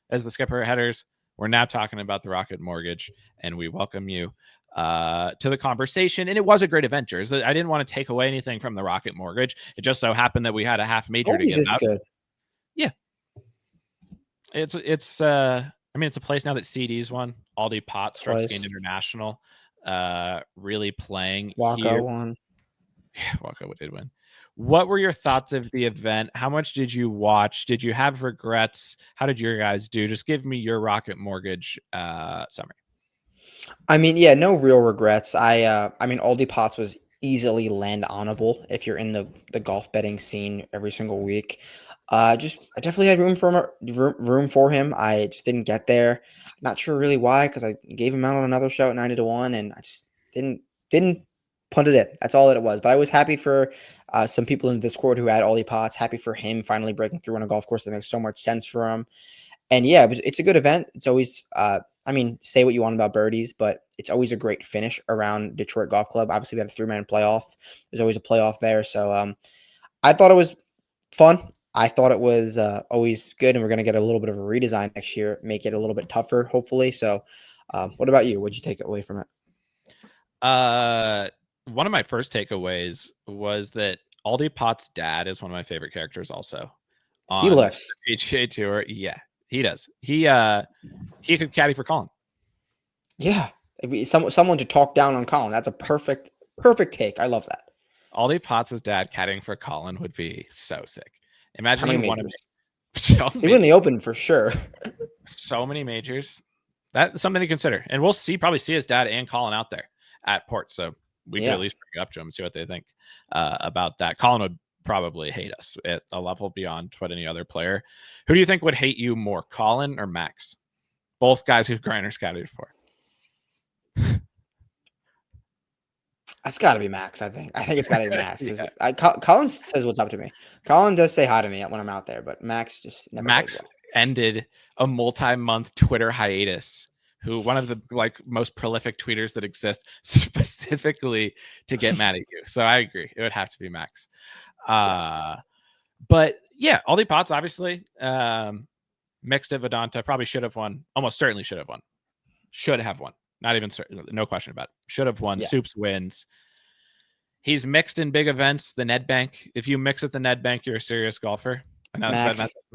as the Skipper Headers, we're now talking about the Rocket Mortgage, and we welcome you. to the conversation, and it was a great adventure. I didn't want to take away anything from the Rocket Mortgage. It just so happened that we had a half major to Always give is out. good. Yeah, it's I mean, it's a place now that CD's won. Aldi Pot, Strokes Gained International, really playing Waka here. won. Waka did win. What were your thoughts of the event? How much did you watch? Did you have regrets? How did your guys do? Just give me your Rocket Mortgage summary. I mean, yeah, no real regrets. I mean, Aldi Potts was easily land onable if you're in the golf betting scene every single week. I definitely had room for him. I just didn't get there. Not sure really why, because I gave him out on another show at 90-1, and I just didn't punt it in. That's all that it was. But I was happy for some people in the Discord who had Aldi Potts. Happy for him finally breaking through on a golf course that makes so much sense for him. And yeah, it's a good event. It's always, I mean, say what you want about birdies, but it's always a great finish around Detroit Golf Club. Obviously, we had a 3-man playoff. There's always a playoff there. So I thought it was fun. I thought it was always good, and we're going to get a little bit of a redesign next year, make it a little bit tougher, hopefully. So what about you? What'd you take away from it? One of my first takeaways was that Aldi Potts' dad is one of my favorite characters also. He lifts. The PGA Tour. Yeah, he does. He could caddy for Colin. Yeah. Someone to talk down on Colin. That's a perfect take. I love that. Aldi Potts' dad caddying for Colin would be so sick. Imagine How many he won majors? He won the Open for sure. So many majors. That's something to consider. And we'll probably see his dad and Colin out there at Port. So we could at least bring it up to him and see what they think about that. Colin would probably hate us at a level beyond what any other player. Who do you think would hate you more, Colin or Max? Both guys who GREINER scouted for. It's got to be Max, I think. I think it's got to be Max. Yeah. Colin says what's up to me. Colin does say hi to me when I'm out there, but Max just never Max ended a multi-month Twitter hiatus. One of the most prolific tweeters that exist, specifically to get mad at you. So I agree. It would have to be Max. But yeah, Aldi Potts obviously mixed at Vedanta. Probably should have won. Almost certainly should have won. Should have won. Not even certain. No question about it. Should have won. Yeah. Soups wins. He's mixed in big events. The Ned Bank. If you mix at the Ned Bank, you're a serious golfer. And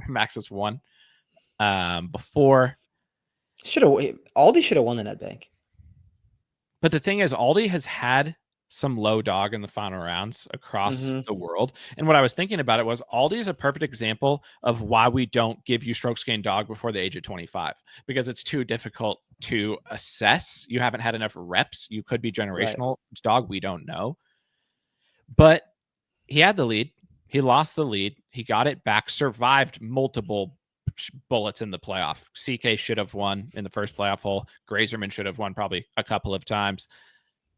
Max has won. Before. Aldi should have won the Ned Bank. But the thing is, Aldi has had some low dog in the final rounds across the world. And what I was thinking about it was Aldi is a perfect example of why we don't give you strokes gained dog before the age of 25, because it's too difficult to assess. You haven't had enough reps. You could be generational dog. We don't know. But he had the lead. He lost the lead. He got it back, survived multiple bullets in the playoff. CK should have won in the first playoff hole. Grazerman should have won probably a couple of times.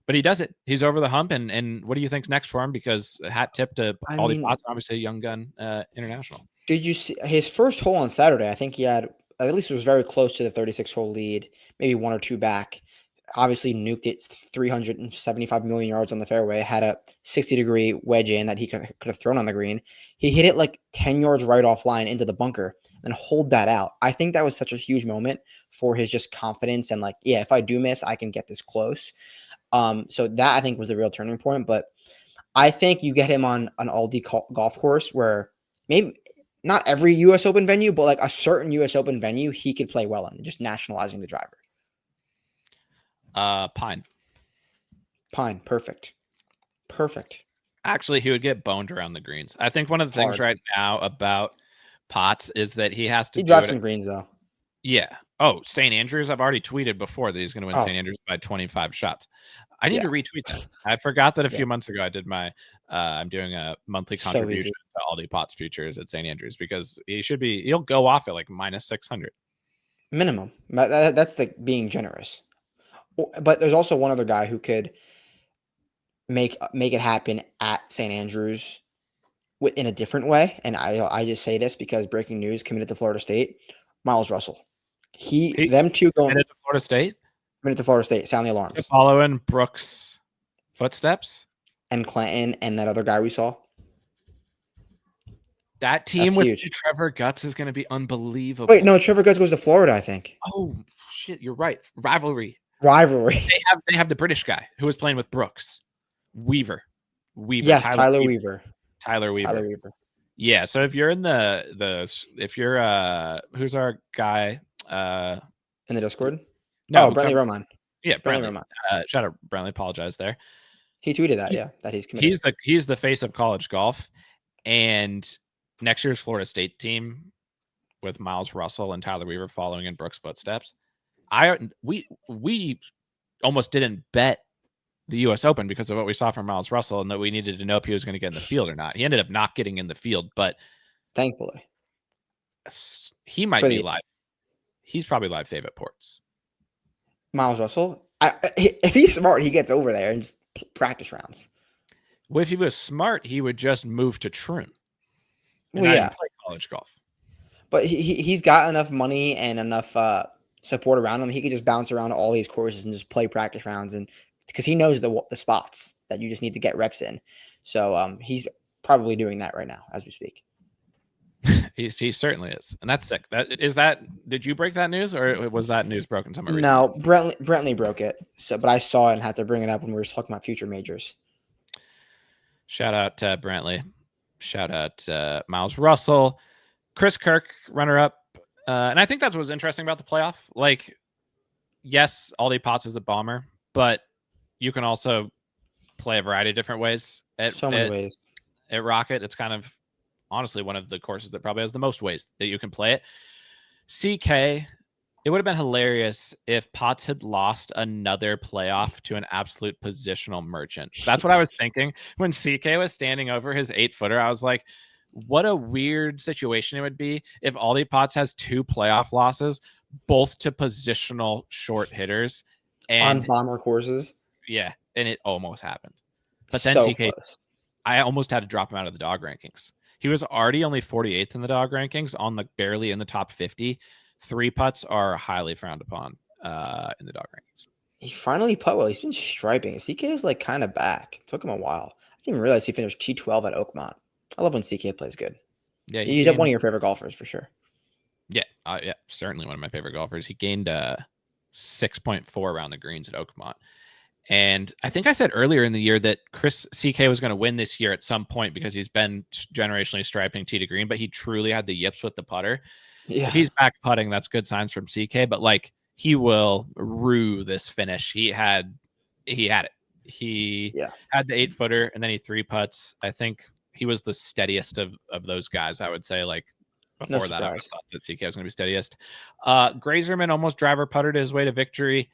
But he does it. He's over the hump. And what do you think's next for him? Because hat tip to Aldi Potts, obviously a young gun international. Did you see his first hole on Saturday? I think he had, at least it was very close to the 36-hole lead, maybe one or two back. Obviously nuked it 375 million yards on the fairway, had a 60-degree wedge in that he could have thrown on the green. He hit it like 10 yards right offline into the bunker and hold that out. I think that was such a huge moment for his just confidence and if I do miss, I can get this close. So that I think was the real turning point. But I think you get him on an Aldi golf course where maybe not every U.S. Open venue, but a certain U.S. Open venue he could play well in, just nationalizing the driver. Pine, perfect. Actually, he would get boned around the greens. I think one of the things right now about Potts is that he has to. He drops some greens though. Yeah. Oh, St. Andrews. I've already tweeted before that he's going to win St. Andrews by 25 shots. I need to retweet that. I forgot that a few months ago I did my. I'm doing a monthly contribution to Aldi Potts futures at St. Andrews because he'll go off at minus 600 minimum. That's being generous. But there's also one other guy who could make it happen at St. Andrews in a different way. And I just say this because breaking news, committed to Florida State, Miles Russell. Them two going committed to Florida State. Committed to Florida State. Sound the alarms. Following Brooks' footsteps and Clanton and that other guy we saw. That team with Trevor Guts is going to be unbelievable. Wait, no, Trevor Guts goes to Florida, I think. Oh shit, you're right. Rivalry. rivalry. They have the British guy who was playing with Brooks, Weaver, Yes, Tyler Weaver. Tyler Weaver. Tyler Weaver. Yeah. So if you're in if you're who's our guy In the Discord? No, Brentley Roman. Yeah, Brentley Brentley. Roman. Shout out Brentley. Apologize there. He tweeted that, that he's committed. He's the face of college golf, and next year's Florida State team with Miles Russell and Tyler Weaver following in Brooks' footsteps. We almost didn't bet the U.S. Open because of what we saw from Miles Russell, and that we needed to know if he was going to get in the field or not. He ended up not getting in the field, but thankfully, he might be live. He's probably live fave at Ports. Miles Russell, if he's smart, he gets over there and just practice rounds. Well, if he was smart, he would just move to Troon. Well, yeah, play college golf. But he's got enough money and enough support around him. He could just bounce around all these courses and just play practice rounds, and because he knows the spots that you just need to get reps in. So he's probably doing that right now as we speak. He certainly is, and that's sick. Did you break that news, or was that news broken somewhere recently? No, Brentley broke it. So, but I saw it and had to bring it up when we were talking about future majors. Shout out to Brentley. Shout out Miles Russell, Chris Kirk, runner up, and I think that's what's interesting about the playoff. Like, yes, Aldi Potts is a bomber, but you can also play a variety of different ways. Many ways. At Rocket, it's kind of honestly one of the courses that probably has the most ways that you can play it. CK, it would have been hilarious if Potts had lost another playoff to an absolute positional merchant. That's what I was thinking when CK was standing over his 8-footer. I was like, what a weird situation it would be if Aldi Potts has 2 playoff losses, both to positional short hitters and on bomber courses. Yeah, and it almost happened. But then so CK, close. I almost had to drop him out of the dog rankings. He was already only 48th in the dog rankings, on barely in the top 50. 3 putts are highly frowned upon in the dog rankings. He finally put well. He's been striping. CK is like kind of back. It took him a while. I didn't even realize he finished T12 at Oakmont. I love when CK plays good. Yeah, he's one of your favorite golfers for sure. Yeah, certainly one of my favorite golfers. He gained 6.4 around the greens at Oakmont. And I think I said earlier in the year that CK was going to win this year at some point because he's been generationally striping tee to green, but he truly had the yips with the putter. Yeah, if he's back putting, that's good signs from CK. But like, he will rue this finish. He had it. He had the 8-footer, and then he 3-putts. I think he was the steadiest of those guys. I would say, like, before that, I would have thought that CK was going to be steadiest. Grazerman almost driver putted his way to victory,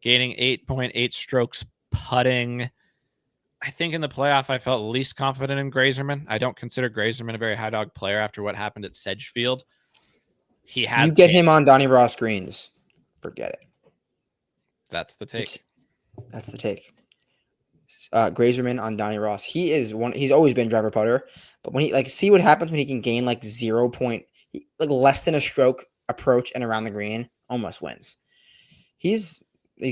gaining 8.8 strokes putting. I think in the playoff, I felt least confident in Grazerman. I don't consider Grazerman a very high dog player after what happened at Sedgefield. You get him on Donnie Ross greens, forget it. That's the take. That's the take. Grazerman on Donnie Ross. He's always been driver putter, but when he see what happens when he can gain like 0. Less than a stroke approach and around the green, almost wins. He's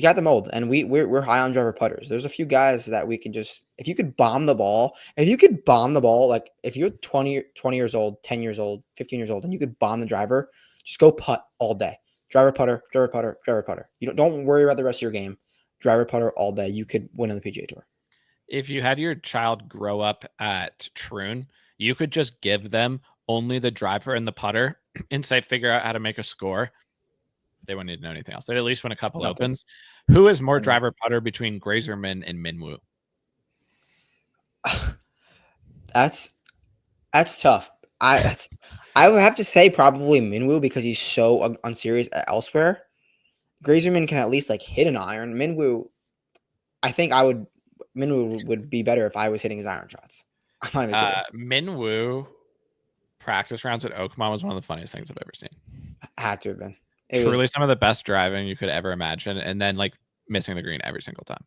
got the mold, and we're high on driver putters. There's a few guys that we can just, if you could bomb the ball, like if you're 20 years old, 10 years old, 15 years old, and you could bomb the driver, just go putt all day. Driver putter, driver putter, driver putter. You don't worry about the rest of your game. Driver putter all day. You could win on the PGA Tour. If you had your child grow up at Troon, you could just give them only the driver and the putter and say, figure out how to make a score. They wouldn't need to know anything else. They'd at least win a couple opens. Who is more driver putter between Grazerman and Minwoo? That's tough. I would have to say probably Minwoo because he's so unserious elsewhere. Grazerman can at least like hit an iron. Minwoo, I think Minwoo would be better if I was hitting his iron shots. I'm not even kidding. Minwoo practice rounds at Oakmont was one of the funniest things I've ever seen. Had to have been. Truly some of the best driving you could ever imagine, and then like missing the green every single time.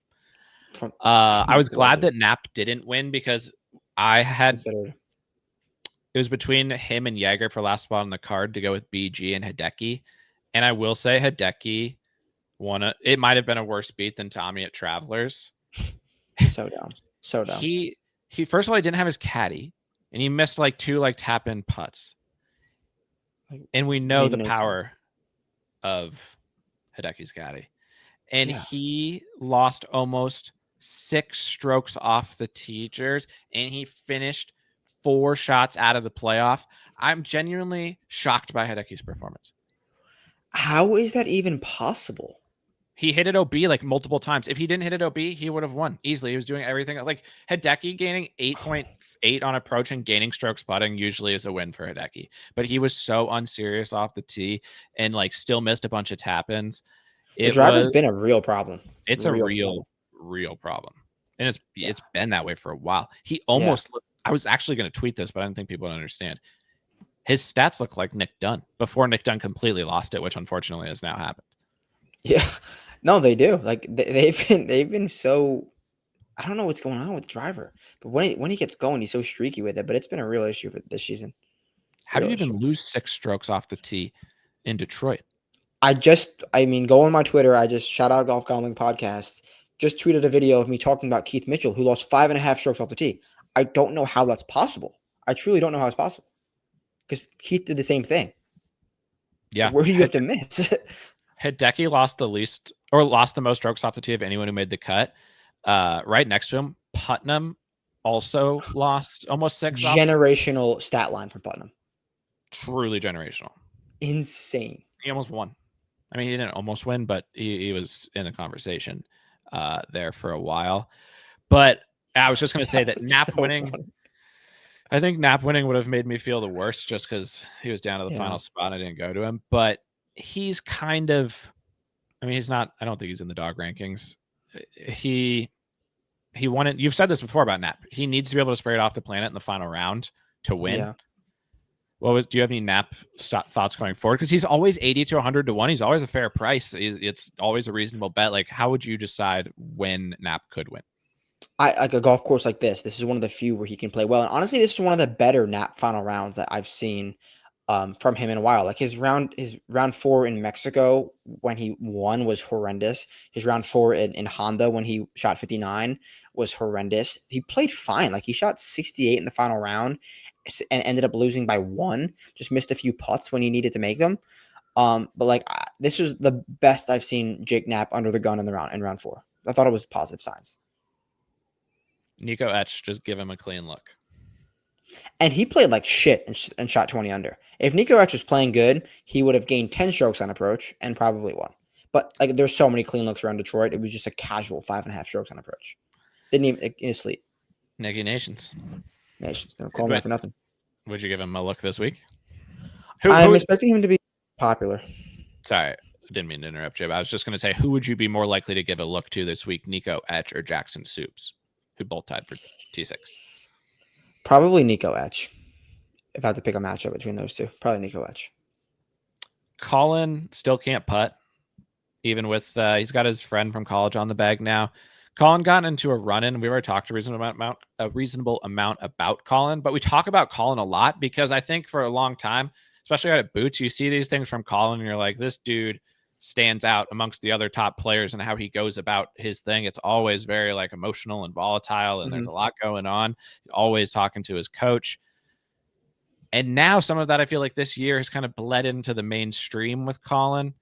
I was glad that Knapp didn't win because it was between him and Jaeger for last spot on the card to go with BG and Hideki. And I will say Hideki it might have been a worse beat than Tommy at Travelers. So dumb. He first of all, he didn't have his caddy, and he missed like 2 like tap in putts. And we know the power of Hideki's caddy. and he lost almost 6 strokes off the teachers, and he finished 4 shots out of the playoff. I'm genuinely shocked by Hideki's performance. How is that even possible? He hit it OB like multiple times. If he didn't hit it OB, he would have won easily. He was doing everything. Like Hideki gaining 8.8 on approach and gaining strokes putting usually is a win for Hideki. But he was so unserious off the tee and like still missed a bunch of tap-ins. The driver's been a real problem. It's a real problem. And it's been that way for a while. He almost looked, I was actually going to tweet this, but I didn't think people would understand. His stats look like Nick Dunn before Nick Dunn completely lost it, which unfortunately has now happened. Yeah. No, they do. Like they've been so, I don't know what's going on with the driver, but when he gets going, he's so streaky with it. But it's been a real issue for this season. How do you even lose 6 strokes off the tee in Detroit? Go on my Twitter. I just shout out Golf Gambling Podcast. Just tweeted a video of me talking about Keith Mitchell, who lost 5.5 strokes off the tee. I don't know how that's possible. I truly don't know how it's possible because Keith did the same thing. Yeah, where do you have to miss? Hideki lost the most strokes off the tee of anyone who made the cut. Right next to him, Putnam also lost almost 6. Generational stat line from Putnam. Truly generational. Insane. He almost won. I mean, he didn't almost win, but he was in the conversation there for a while. But I was just going to say that Knapp winning. Funny. I think Knapp winning would have made me feel the worst just because he was down to the final spot and I didn't go to him. But he's kind of, I mean, he's not, I don't think he's in the dog rankings. He won it. You've said this before about Knapp. He needs to be able to spray it off the planet in the final round to win. Yeah. Do you have any Knapp thoughts going forward? Because he's always 80 to 100 to 1. He's always a fair price. It's always a reasonable bet. Like, how would you decide when Knapp could win? Like a golf course like this. This is one of the few where he can play well. And honestly, this is one of the better Knapp final rounds that I've seen from him in a while. Like his round 4 in Mexico when he won was horrendous. His round 4 in Honda when he shot 59 was horrendous. He played fine. Like he shot 68 in the final round and ended up losing by 1. Just missed a few putts when he needed to make them. But like this is the best I've seen Jake Knapp under the gun in round 4. I thought it was positive signs. Nico Etch, just give him a clean look. And he played like shit and shot 20 under. If Nico Etch was playing good, he would have gained 10 strokes on approach and probably won. But like there's so many clean looks around Detroit. It was just a casual 5.5 strokes on approach. Didn't even in his sleep. Nicky Nations. Don't call him for nothing. Would you give him a look this week? I'm expecting him to be popular. Sorry, I didn't mean to interrupt you. But I was just going to say, who would you be more likely to give a look to this week, Nico Etch or Jackson Soups, who both tied for T6? Probably Nico Etch. If I had to pick a matchup between those two, probably Nico Etch. Colin still can't putt, even with he's got his friend from college on the bag now. Colin got into a run-in. We already talked a reasonable amount about Colin, but we talk about Colin a lot because I think for a long time, especially out at Boots, you see these things from Colin and you're like, this dude stands out amongst the other top players and how he goes about his thing. It's always very like emotional and volatile and there's a lot going on. Always talking to his coach. And now some of that, I feel like this year has kind of bled into the mainstream with Colin.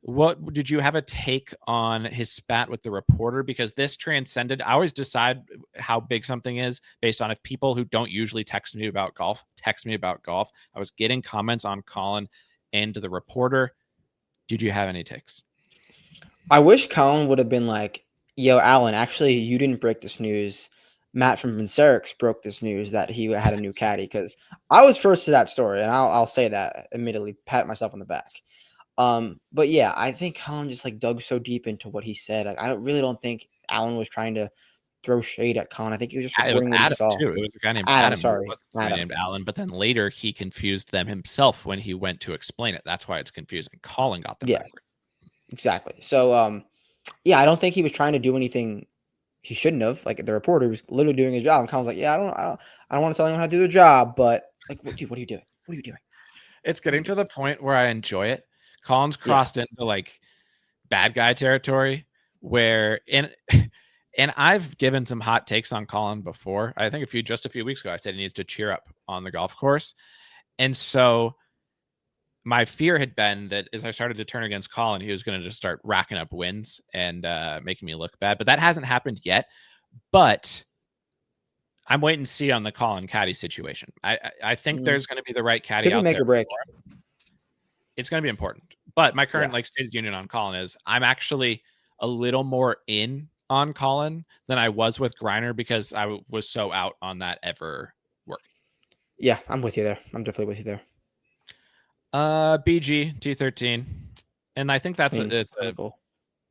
What did you have a take on his spat with the reporter? Because this transcended. I always decide how big something is based on if people who don't usually text me about golf text me about golf. I was getting comments on Colin and the reporter. Did you have any takes? I wish Colin would have been like, yo, Alan, actually, you didn't break this news. Matt from Vincerix broke this news that he had a new caddy, because I was first to that story, and I'll say that, admittedly, pat myself on the back. But yeah, I think Colin just like dug so deep into what he said. Like, I really don't think Alan was trying to throw shade at Colin. I think he was just reporting what he saw. Too. It was a guy named Adam. Sorry, it wasn't somebody named Alan. But then later he confused them himself when he went to explain it. That's why it's confusing. Colin got them backwards. Exactly. So, yeah, I don't think he was trying to do anything he shouldn't have. Like the reporter was literally doing his job, and Colin's like, "Yeah, I don't want to tell anyone how to do their job, but like, dude, what are you doing? What are you doing?" It's getting to the point where I enjoy it. Colin's crossed into like bad guy territory where and I've given some hot takes on Colin before. I think just a few weeks ago, I said he needs to cheer up on the golf course. And so my fear had been that as I started to turn against Colin, he was going to just start racking up wins and making me look bad. But that hasn't happened yet. But I'm waiting to see on the Colin caddy situation. I think there's going to be the right caddy Could be out make there. or break. It's going to be important. But my current like state of the union on Colin is I'm actually a little more in on Colin than I was with GREINER because I was so out on that ever work. Yeah, I'm with you there. I'm definitely with you there. BG T13, and I think that's it's a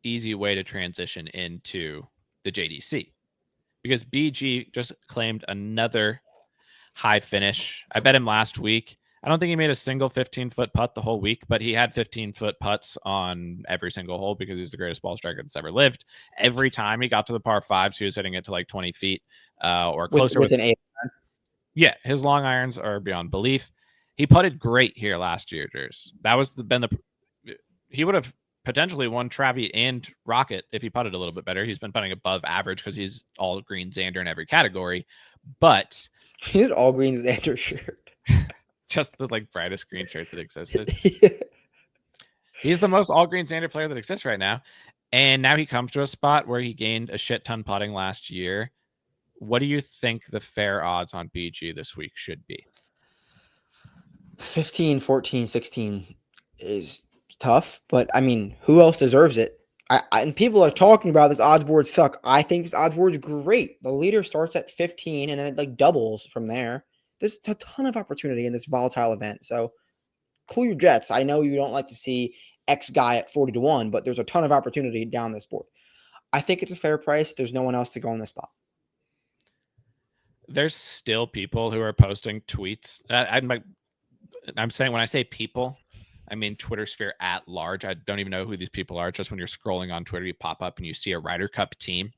easy way to transition into the JDC because BG just claimed another high finish. I bet him last week. I don't think he made a single 15-foot putt the whole week, but he had 15-foot putts on every single hole because he's the greatest ball striker that's ever lived. Every time he got to the par fives, he was hitting it to like 20 feet or closer. With an 8. Yeah, his long irons are beyond belief. He putted great here last year, Jers. That was he would have potentially won Travy and Rocket if he putted a little bit better. He's been putting above average because he's all green Xander in every category. But he did all green Xander shirt. Just the like brightest green shirt that existed. He's the most all green Xander player that exists right now. And now he comes to a spot where he gained a shit ton putting last year. What do you think the fair odds on BG this week should be? 15, 14, 16 is tough, but I mean, who else deserves it? And people are talking about this odds board suck. I think this odds board is great. The leader starts at 15 and then it like doubles from there. There's a ton of opportunity in this volatile event. So cool your jets. I know you don't like to see X guy at 40-1, but there's a ton of opportunity down this board. I think it's a fair price. There's no one else to go in this spot. There's still people who are posting tweets. I'm saying when I say people, I mean Twitter sphere at large. I don't even know who these people are. Just when you're scrolling on Twitter, you pop up and you see a Ryder Cup team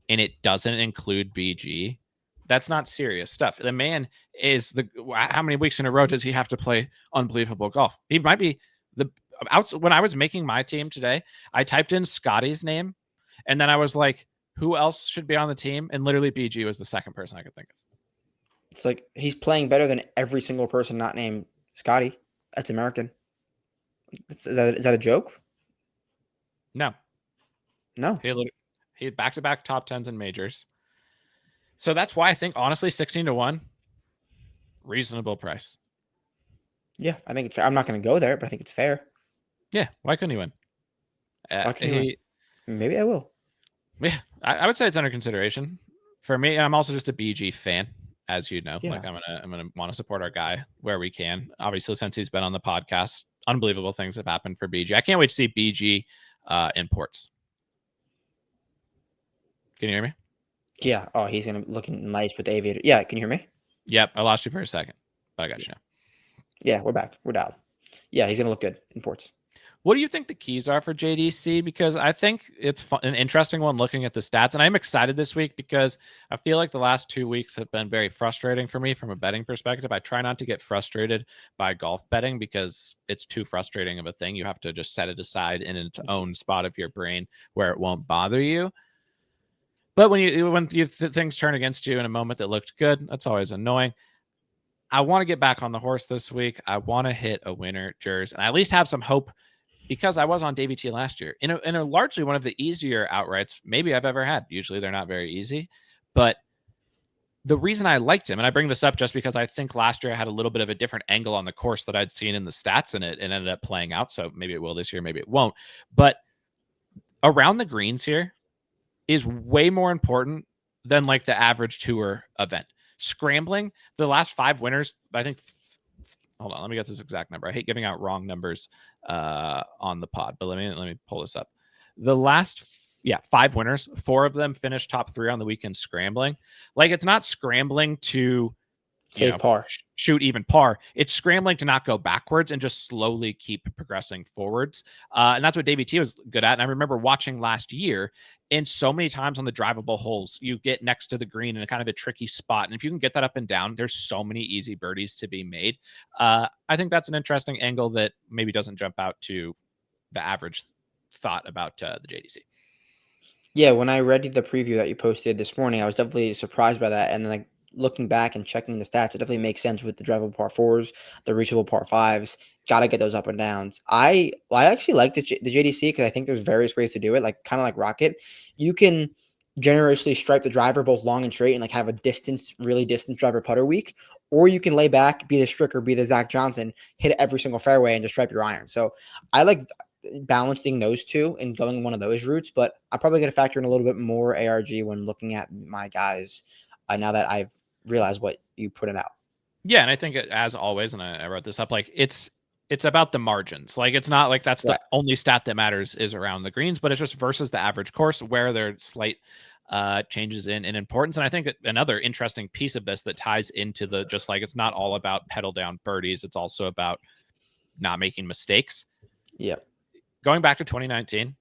and it doesn't include BG. That's not serious stuff. The man is how many weeks in a row does he have to play unbelievable golf? He might be when I was making my team today, I typed in Scotty's name and then I was like, who else should be on the team? And literally BG was the second person I could think of. It's like he's playing better than every single person not named Scotty. That's American. Is that a joke? No. He had back-to-back top 10s in majors. So that's why I think, honestly, 16-1, reasonable price. Yeah, I think it's fair. I'm not going to go there, but I think it's fair. Yeah, why couldn't he win? Maybe I will. Yeah, I would say it's under consideration. For me, I'm also just a BG fan, as you know. Yeah. Like I'm gonna want to support our guy where we can. Obviously, since he's been on the podcast, unbelievable things have happened for BG. I can't wait to see BG imports. Can you hear me? Yeah. Oh, he's gonna look nice with the aviator. Yeah. Can you hear me? Yep. I lost you for a second, but I got you now. Yeah, we're back. We're dialed. Yeah, he's gonna look good in ports. What do you think the keys are for JDC? Because I think it's an interesting one looking at the stats. And I'm excited this week because I feel like the last 2 weeks have been very frustrating for me from a betting perspective. I try not to get frustrated by golf betting because it's too frustrating of a thing. You have to just set it aside in its own spot of your brain where it won't bother you. But when things turn against you in a moment that looked good, that's always annoying. I want to get back on the horse this week. I want to hit a winner, Jers, and I at least have some hope because I was on DPWT last year in a largely one of the easier outrights maybe I've ever had. Usually they're not very easy, but the reason I liked him, and I bring this up just because I think last year I had a little bit of a different angle on the course that I'd seen in the stats, and it ended up playing out. So maybe it will this year, maybe it won't. But around the greens here is way more important than like the average tour event. Scrambling, the last 5 winners, I think. Hold on, let me get this exact number. I hate giving out wrong numbers on the pod, but let me pull this up. The last 5 winners, 4 of them finished top 3 on the weekend scrambling. Like, it's not scrambling to par, shoot even par. It's scrambling to not go backwards and just slowly keep progressing forwards. And that's what DPWT was good at. And I remember watching last year, and so many times on the drivable holes, you get next to the green in a kind of a tricky spot. And if you can get that up and down, there's so many easy birdies to be made. I think that's an interesting angle that maybe doesn't jump out to the average thought about the JDC. Yeah, when I read the preview that you posted this morning, I was definitely surprised by that. And then, like, looking back and checking the stats, it definitely makes sense with the drivable par fours, the reachable par fives. Got to get those up and downs. I actually like the JDC because I think there's various ways to do it. Like kind of like Rocket, you can generously stripe the driver both long and straight and like have a really distant driver putter week, or you can lay back, be the Stricker, be the Zach Johnson, hit every single fairway and just stripe your iron. So I like balancing those two and going one of those routes, but I'm probably going to factor in a little bit more ARG when looking at my guys now that I've realized what you put it out. Yeah, and I think as always, and I wrote this up, like it's about the margins. Like it's not like that's the only stat that matters is around the greens, but it's just versus the average course where there are slight changes in importance. And I think another interesting piece of this that ties into the just like it's not all about pedal down birdies, it's also about not making mistakes. Yeah. Going back to 2019,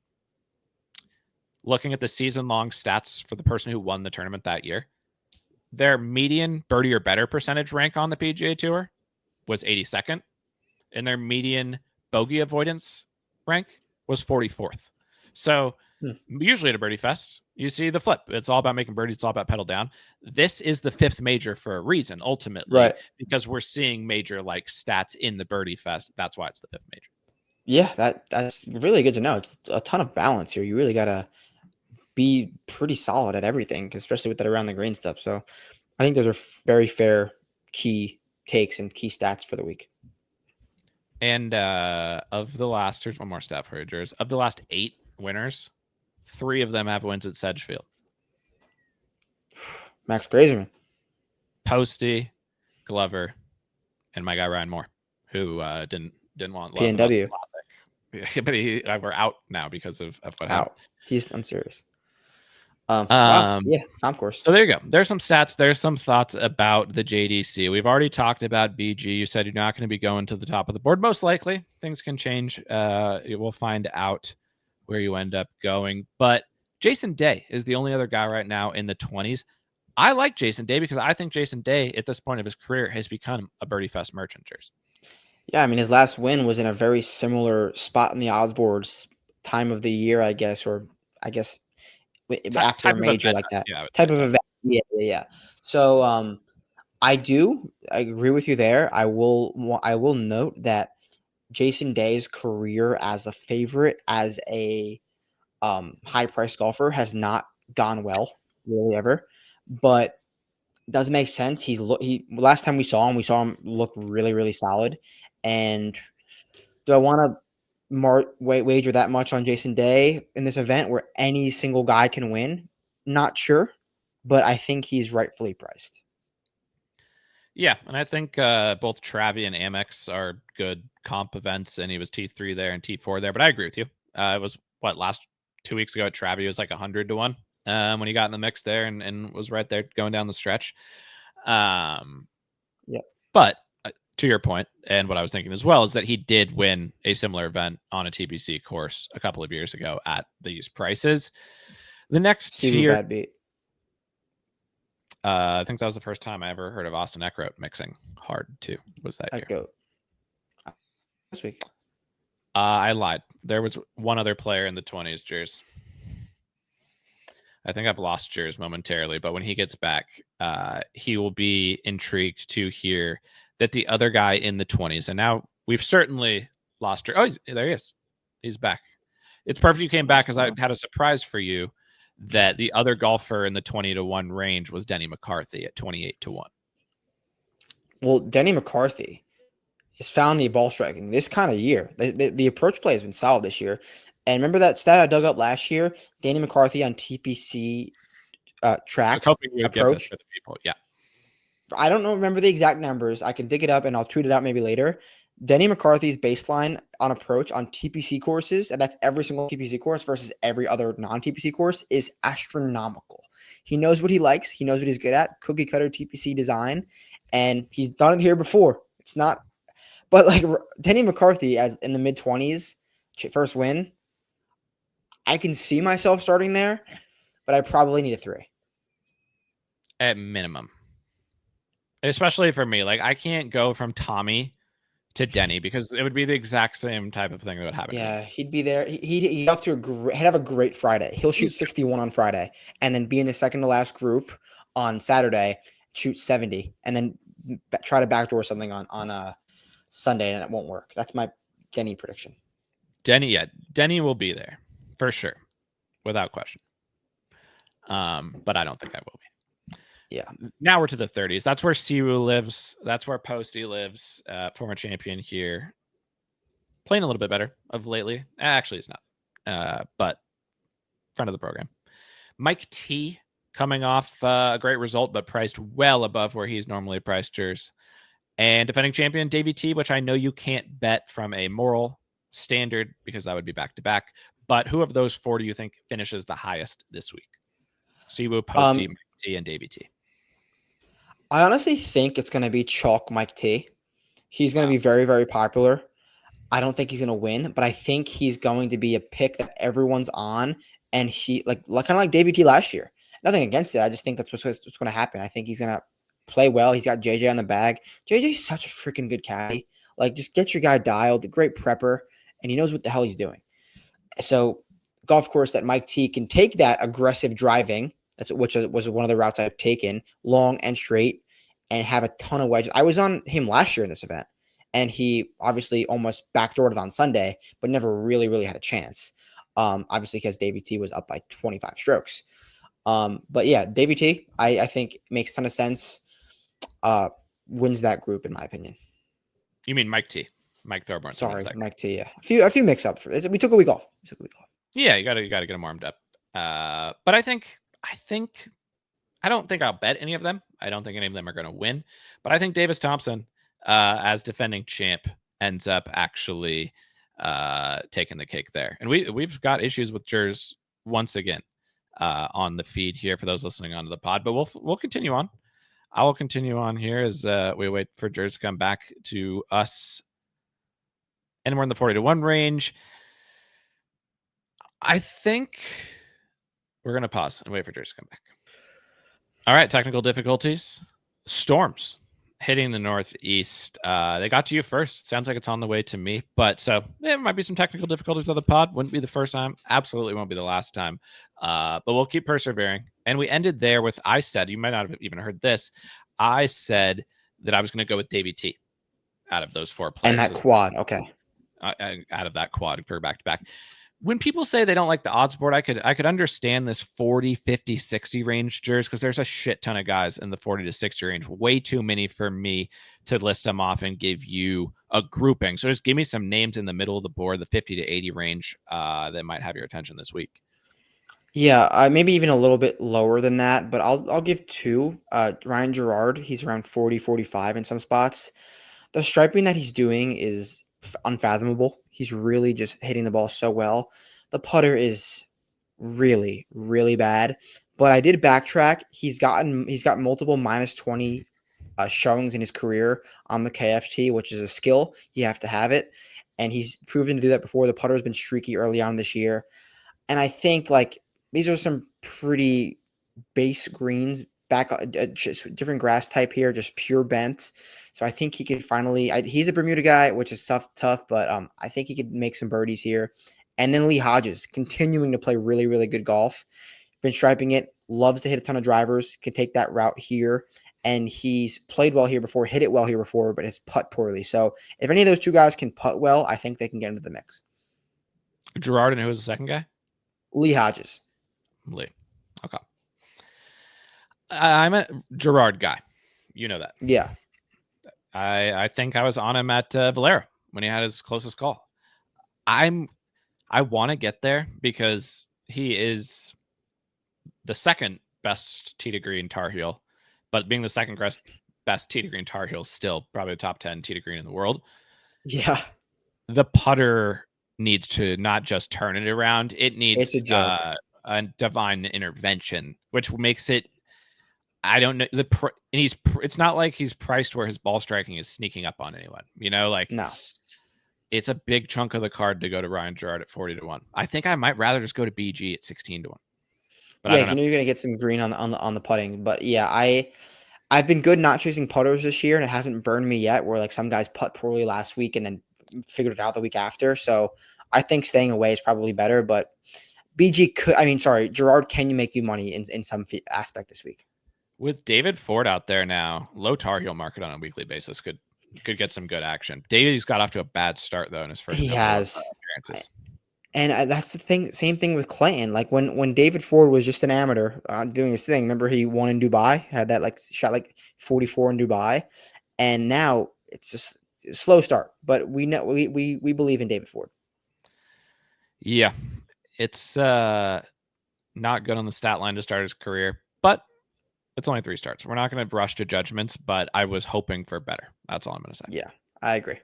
looking at the season-long stats for the person who won the tournament that year, their median birdie or better percentage rank on the PGA Tour was 82nd, and their median bogey avoidance rank was 44th. So usually at a birdie fest, you see the flip. It's all about making birdies. It's all about pedal down. This is the fifth major for a reason, ultimately, right? Because we're seeing major like stats in the birdie fest. That's why it's the fifth major. Yeah, that's really good to know. It's a ton of balance here. You really got to be pretty solid at everything, especially with that around the green stuff. So I think those are very fair key takes and key stats for the week. And of the last, here's one more stat for you, Jers. Of the last 8 winners, 3 of them have wins at Sedgefield. Max Grazerman, Posty, Glover, and my guy Ryan Moore, who didn't want love PNW. Classic. But we're out now because of what happened. He's unserious. Wow. Yeah, comp course. So there you go. There's some stats. There's some thoughts about the JDC. We've already talked about BG. You said you're not going to be going to the top of the board. Most likely, things can change. We'll find out where you end up going. But Jason Day is the only other guy right now in the 20s. I like Jason Day because I think Jason Day, at this point of his career, has become a birdie fest merchant. Yeah, I mean, his last win was in a very similar spot in the odds boards time of the year, I guess, or I guess after a major like that. Type of event. Yeah. So I agree with you there. I will note that Jason Day's career as a favorite, as a high price golfer, has not gone well really ever, but it does make sense. He last time we saw him look really, really solid. And do I want to wager that much on Jason Day in this event where any single guy can win? Not sure, but I think he's rightfully priced. Yeah, and I think both Travy and Amex are good comp events, and he was T3 there and T4 there. But I agree with you. It was last 2 weeks ago at Travy, it was like 100 to 1 when he got in the mix there and was right there going down the stretch. Yeah, but to your point, and what I was thinking as well, is that he did win a similar event on a TBC course a couple of years ago at these prices. The next tier, bad beat. I think that was the first time I ever heard of Austin Eckroat mixing hard too. Was that year? Go. This week. I lied. There was one other player in the 20s, Jers. I think I've lost Jers momentarily, but when he gets back, he will be intrigued to hear that the other guy in the 20s, and now we've certainly lost Jers. Oh, there he is. He's back. It's perfect you came back because I had a surprise for you that the other golfer in the 20 to 1 range was Denny McCarthy at 28 to 1. Well, Denny McCarthy has found the ball striking this kind of year. The approach play has been solid this year. And remember that stat I dug up last year? Danny McCarthy on TPC tracks approach. For the people. Yeah. I don't know. Remember the exact numbers. I can dig it up and I'll tweet it out maybe later. Denny McCarthy's baseline on approach on TPC courses, and that's every single TPC course versus every other non-TPC course, is astronomical. He knows what he likes. He knows what he's good at. Cookie cutter TPC design. And he's done it here before. It's not, but like Denny McCarthy as in the mid-20s, first win, I can see myself starting there, but I probably need a 3. At minimum. Especially for me. Like, I can't go from Tommy to Denny because it would be the exact same type of thing that would happen. Yeah, he'd be there. He'd have a great Friday. He'll shoot 61 on Friday and then be in the second to last group on Saturday shoot 70, and then try to backdoor something on Sunday, and it won't work. That's my Denny prediction. Denny will be there for sure, without question. But I don't think I will be. Yeah. Now we're to the 30s. That's where Siwoo lives. That's where Posty lives. Former champion here. Playing a little bit better of lately. Actually, it's not. But friend of the program. Mike T coming off a great result, but priced well above where he's normally priced yours. And defending champion Davey T, which I know you can't bet from a moral standard because that would be back-to-back. But who of those four do you think finishes the highest this week? Siwoo, Posty, Mike T, and Davey T. I honestly think it's going to be chalk Mike T. He's going to be very, very popular. I don't think he's going to win, but I think he's going to be a pick that everyone's on, and he kind of like Davey T last year. Nothing against it. I just think that's what's going to happen. I think he's going to play well. He's got JJ on the bag. JJ's such a freaking good caddy. Like, just get your guy dialed. A great prepper, and he knows what the hell he's doing. So, golf course that Mike T can take that aggressive driving, which was one of the routes I've taken, long and straight, and have a ton of wedges. I was on him last year in this event, and he obviously almost backdoored it on Sunday, but never really, really had a chance. Obviously, because Davey T was up by 25 strokes. But yeah, Davey T, I think makes a ton of sense. Wins that group, in my opinion. You mean Mike T? Mike Thorburn. Sorry, Mike T. Yeah, a few mix up. We took a week off. Yeah, you gotta get them warmed up. But I don't think I'll bet any of them. I don't think any of them are going to win. But I think Davis Thompson, as defending champ, ends up actually taking the cake there. And we've got issues with Jers once again on the feed here for those listening onto the pod. But we'll continue on. I will continue on here as we wait for Jers to come back to us. And we're in the 40-1 range. I think we're going to pause and wait for Jers to come back. All right, technical difficulties. Storms hitting the northeast. They got to you first. Sounds like it's on the way to me. But so there might be some technical difficulties on the pod. Wouldn't be the first time. Absolutely won't be the last time. But we'll keep persevering. And we ended there with, I said, you might not have even heard this. I said that I was going to go with Davey T out of those four players. And that quad, okay. Out of that quad for back-to-back. When people say they don't like the odds board, I could understand this 40, 50, 60 range Jers, because there's a shit ton of guys in the 40 to 60 range. Way too many for me to list them off and give you a grouping. So just give me some names in the middle of the board, the 50 to 80 range that might have your attention this week. Yeah, maybe even a little bit lower than that, but I'll give two. Ryan Gerard, he's around 40, 45 in some spots. The striping that he's doing is unfathomable. He's really just hitting the ball so well. The putter is really, really bad. But I did backtrack. He's got multiple minus 20 showings in his career on the KFT, which is a skill. You have to have it. And he's proven to do that before. The putter has been streaky early on this year. And I think these are some pretty base greens, just different grass type here, just pure bent. So I think he could finally. He's a Bermuda guy, which is tough, but I think he could make some birdies here. And then Lee Hodges, continuing to play really, really good golf. Been striping it, loves to hit a ton of drivers, can take that route here. And he's played well here before, hit it well here before, but has putt poorly. So if any of those two guys can putt well, I think they can get into the mix. Gerard, and who was the second guy? Lee Hodges. Lee. Okay. I'm a Gerard guy. You know that. Yeah. I think I was on him at Valero when he had his closest call. I want to get there because he is the second best tee to green Tar Heel, but being the second best tee to green Tar Heel is still probably the top 10 tee to green in the world. Yeah. The putter needs to not just turn it around. It needs a divine intervention, which makes it, I don't know. It's not like he's priced where his ball striking is sneaking up on anyone. No. It's a big chunk of the card to go to Ryan Gerard at 40-1. I think I might rather just go to BG at 16-1. But yeah, you know you're gonna get some green on the putting. But yeah, I've been good not chasing putters this year, and it hasn't burned me yet. Where some guys putt poorly last week and then figured it out the week after. So I think staying away is probably better. But BG Gerard, can you make you money in some aspect this week? With David Ford out there now, low tar heel market on a weekly basis could get some good action. David's got off to a bad start though in his first He couple of has. appearances. And that's the thing. Same thing with Clayton. Like when David Ford was just an amateur doing his thing. Remember, he won in Dubai, had that like shot like 44 in Dubai, and now it's just a slow start. But we know we believe in David Ford. Yeah, it's not good on the stat line to start his career, but it's only 3 starts. We're not going to rush to judgments, but I was hoping for better. That's all I'm going to say. Yeah, I agree.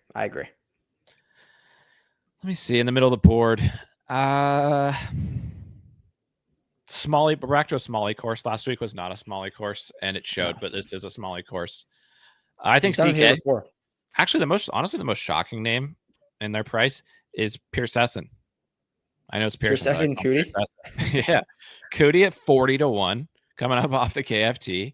Let me see in the middle of the board. Smalley, but back to a Smalley course. Last week was not a Smalley course, and it showed, but this is a Smalley course. I think CK. Actually, the most shocking name in their price is Pierce Essen. I know it's Pearson. Cootie. Yeah, Cootie at 40-1, coming up off the KFT.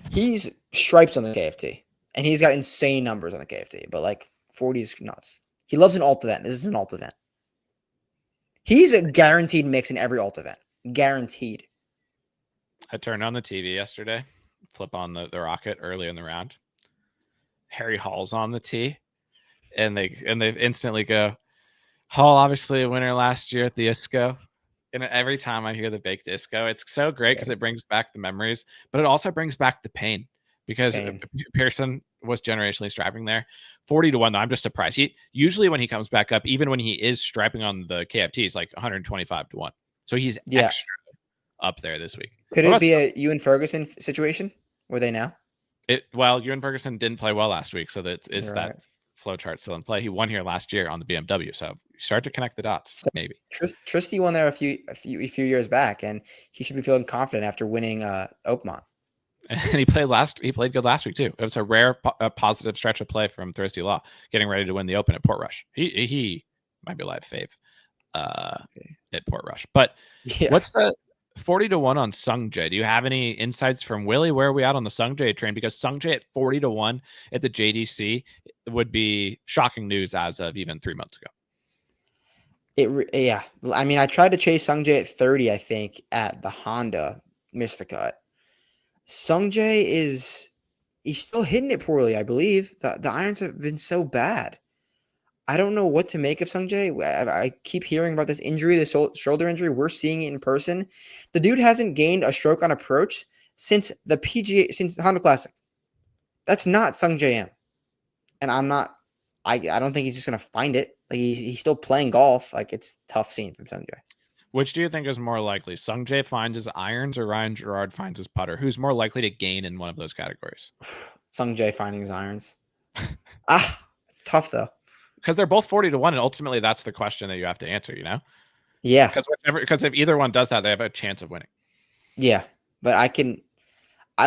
He's stripes on the KFT, and he's got insane numbers on the KFT. But like 40 is nuts. He loves an alt event. This is an alt event. He's a guaranteed mix in every alt event. Guaranteed. I turned on the TV yesterday, flip on the rocket early in the round. Harry Hall's on the tee, and they instantly go, Hall, obviously a winner last year at the ISCO. And every time I hear the baked ISCO, it's so great because it brings back the memories, but it also brings back the pain because Pearson was generationally striping there. 40-1, though, I'm just surprised. He usually when he comes back up, even when he is striping on the KFT, he's like 125-1. So he's extra up there this week. Could it be a Ewan Ferguson situation? Were they now? Well, Ewan Ferguson didn't play well last week, so that is that flow chart still in play. He won here last year on the BMW, so you start to connect the dots. Maybe Tristy won there a few years back, and he should be feeling confident after winning Oakmont. And he played good last week too. It was a rare positive stretch of play from Thirsty Law, getting ready to win the Open at Portrush. He might be a live fave at Portrush. But what's the 40-1 on Sungjae? Do you have any insights from Willie? Where are we at on the Sungjae train? Because Sungjae at 40-1 at the JDC would be shocking news as of even 3 months ago. I mean, I tried to chase Sungjae at 30, I think, at the Honda, missed the cut. Sungjae he's still hitting it poorly, I believe. The irons have been so bad. I don't know what to make of Sungjae. I keep hearing about this injury, the shoulder injury. We're seeing it in person. The dude hasn't gained a stroke on approach since the Honda Classic. That's not Sungjae M. And I don't think he's just gonna find it. Like he's still playing golf. Like it's tough seeing from Sungjae. Which do you think is more likely? Sungjae finds his irons or Ryan Gerard finds his putter? Who's more likely to gain in one of those categories? Sungjae finding his irons. It's tough though. Because they're both 40-1, and ultimately that's the question that you have to answer, you know? Yeah. Because if either one does that, they have a chance of winning. Yeah. But I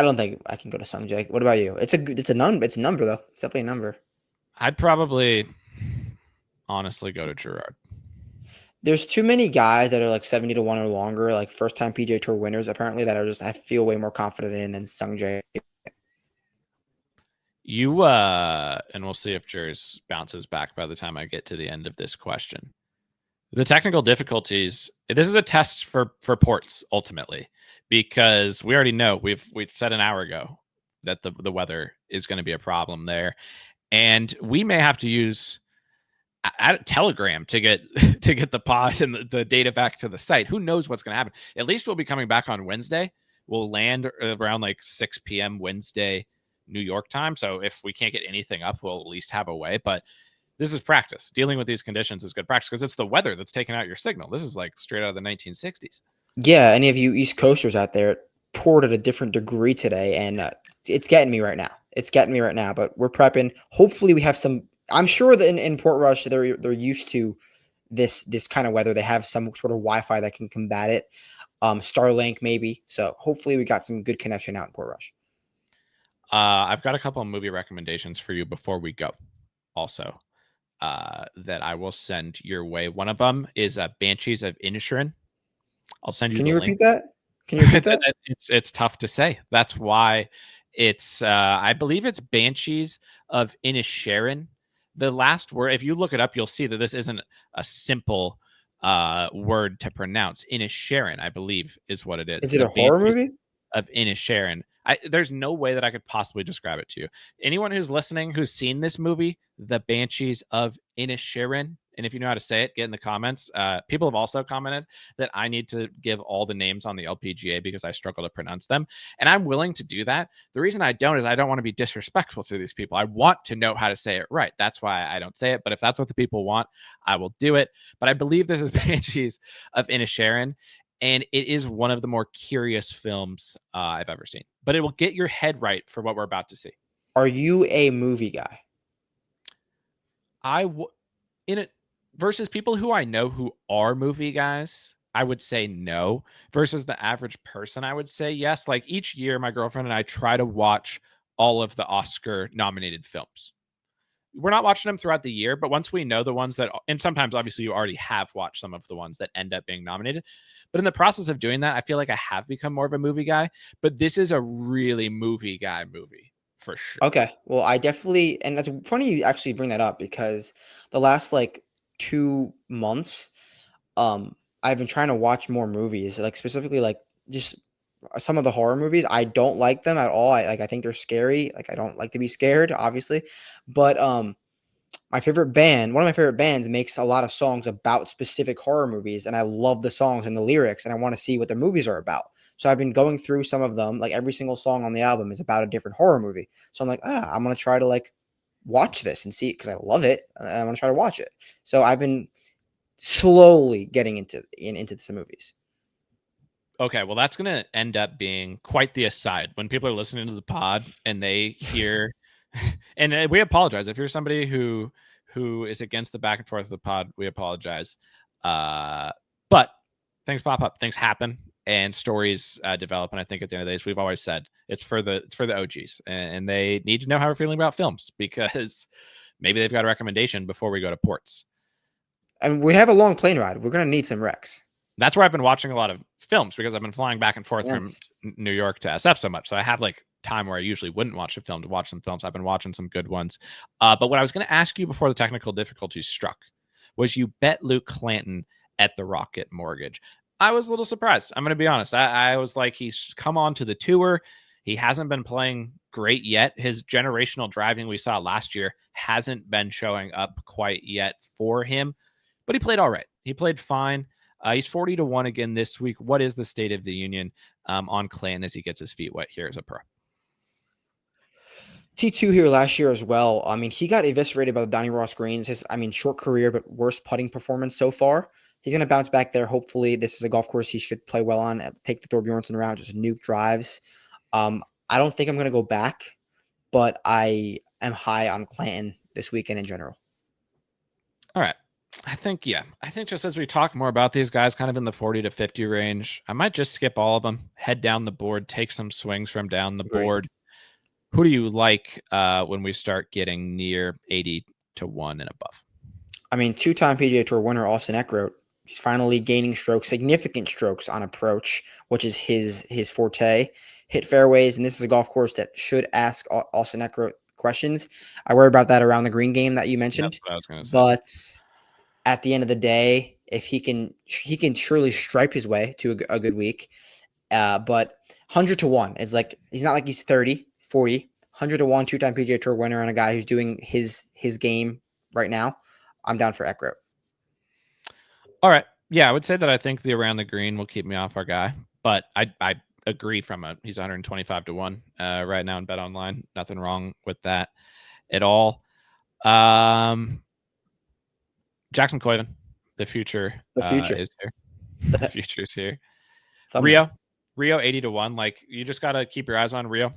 don't think I can go to Sungjae. What about you? It's a number though. It's definitely a number. I'd probably honestly go to Gerard. There's too many guys that are like 70-1 or longer, like first time PGA Tour winners, apparently, that I feel way more confident in than Sungjae. And we'll see if Jers bounces back by the time I get to the end of this question. The technical difficulties, this is a test for ports ultimately, because we already know we've said an hour ago that the weather is going to be a problem there. And we may have to use a Telegram to get the pod and the data back to the site. Who knows what's going to happen? At least we'll be coming back on Wednesday. We'll land around like 6 p.m. Wednesday, New York time. So if we can't get anything up, we'll at least have a way. But this is practice. Dealing with these conditions is good practice because it's the weather that's taking out your signal. This is like straight out of the 1960s. Yeah, any of you East Coasters out there, it poured at a different degree today, and it's getting me right now. But we're prepping. Hopefully we have some. I'm sure that in Portrush they're used to this kind of weather. They have some sort of Wi-Fi that can combat it. Starlink maybe. So hopefully we got some good connection out in Portrush. I've got a couple of movie recommendations for you before we go. Also, that I will send your way. One of them is Banshees of Inisherin. I'll send you. Can the you link. repeat that? Can you repeat that? It's tough to say. That's why it's. I believe it's Banshees of Inisherin. The last word, if you look it up, you'll see that this isn't a simple word to pronounce. Inisherin, I believe, is what it is. Is it a horror movie? of Inisherin. There's no way that I could possibly describe it to you. Anyone who's listening who's seen this movie, The Banshees of Inisherin, and if you know how to say it, get in the comments. People have also commented that I need to give all the names on the LPGA because I struggle to pronounce them. And I'm willing to do that. The reason I don't is I don't want to be disrespectful to these people. I want to know how to say it right. That's why I don't say it. But if that's what the people want, I will do it. But I believe this is Banshees of Inisherin. And it is one of the more curious films I've ever seen. But it will get your head right for what we're about to see. Are you a movie guy? In it versus people who I know who are movie guys, I would say no. Versus the average person, I would say yes. Like each year, my girlfriend and I try to watch all of the Oscar nominated films. We're not watching them throughout the year, but once we know the ones that, and sometimes obviously you already have watched some of the ones that end up being nominated. But in the process of doing that, I feel like I have become more of a movie guy. But this is a really movie guy movie for sure. Okay. Well, I definitely, and that's funny you actually bring that up because the last like 2 months, I've been trying to watch more movies, like specifically like just some of the horror movies. I don't like them at all. I think they're scary. Like I don't like to be scared, obviously. But my favorite band, one of my favorite bands, makes a lot of songs about specific horror movies, and I love the songs and the lyrics, and I want to see what the movies are about. So I've been going through some of them. Like every single song on the album is about a different horror movie. So I'm like, I'm gonna try to like watch this and see it because I love it. I'm gonna try to watch it. So I've been slowly getting into some movies. Okay, well, that's going to end up being quite the aside when people are listening to the pod and they hear, and we apologize if you're somebody who is against the back and forth of the pod. We apologize, but things pop up, things happen, and stories develop. And I think at the end of the day, as we've always said, it's for the OGs, and they need to know how we're feeling about films because maybe they've got a recommendation before we go to ports. And we have a long plane ride. We're gonna need some recs. That's where I've been watching a lot of films because I've been flying back and forth from New York to SF so much. So I have like time where I usually wouldn't watch a film to watch some films. I've been watching some good ones. But what I was going to ask you before the technical difficulties struck was you bet Luke Clanton at the Rocket Mortgage. I was a little surprised. I'm going to be honest. I was like, he's come on to the tour. He hasn't been playing great yet. His generational driving we saw last year hasn't been showing up quite yet for him, but he played all right. He played fine. He's 40-1 again this week. What is the state of the union on Clanton as he gets his feet wet here as a pro? T2 here last year as well. I mean, he got eviscerated by the Donnie Ross Greens. His, short career, but worst putting performance so far. He's going to bounce back there. Hopefully, this is a golf course he should play well on. Take the Thorbjornsen around, just nuke drives. I don't think I'm going to go back, but I am high on Clanton this weekend in general. All right. I think just as we talk more about these guys kind of in the 40 to 50 range, I might just skip all of them, head down the board, take some swings from down the board. Who do you like when we start getting near 80-1 and above? I mean, 2-time PGA Tour winner Austin Eckroat. He's finally gaining strokes, significant strokes on approach, which is his forte. Hit fairways, and this is a golf course that should ask Austin Eckroat questions. I worry about that around the green game that you mentioned. That's what I was going to say. But at the end of the day, if he can surely stripe his way to a good week. But 100-1 is like, he's not like he's 30, 40, 100-1, 2-time PGA Tour winner on a guy who's doing his game right now. I'm down for Eckroat. All right. Yeah, I would say that I think the around the green will keep me off our guy, but I agree he's 125-1 right now in Bet Online. Nothing wrong with that at all. Jackson Coyven, the future is here. The future is here. Rio 80-1. Like, you just got to keep your eyes on Rio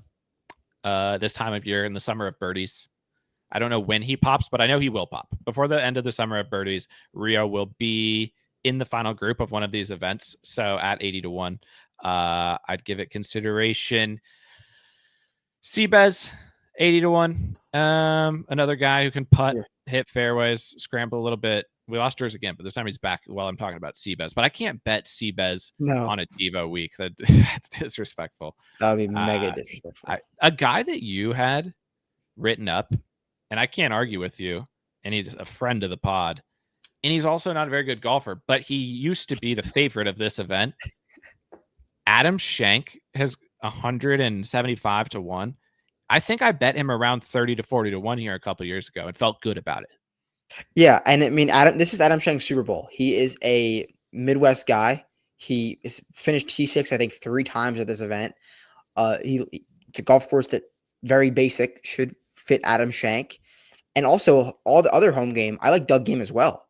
this time of year in the summer of birdies. I don't know when he pops, but I know he will pop. Before the end of the summer of birdies, Rio will be in the final group of one of these events. So at 80-1, I'd give it consideration. Seabez, 80-1. Another guy who can putt, hit fairways, scramble a little bit. We lost yours again, but this time he's back while I'm talking about Seabez. But I can't bet Seabez on a Devo week. That's disrespectful. That would be mega disrespectful. A guy that you had written up, and I can't argue with you, and he's a friend of the pod, and he's also not a very good golfer, but he used to be the favorite of this event. Adam Schenk has 175 to 1. I think I bet him around 30 to 40 to 1 here a couple years ago and felt good about it. Yeah, and I mean, this is Adam Shank's Super Bowl. He is a Midwest guy. He is finished T6, I think, 3 times at this event. It's a golf course that very basic, should fit Adam Shank. And also all the other home game, I like Doug Game as well.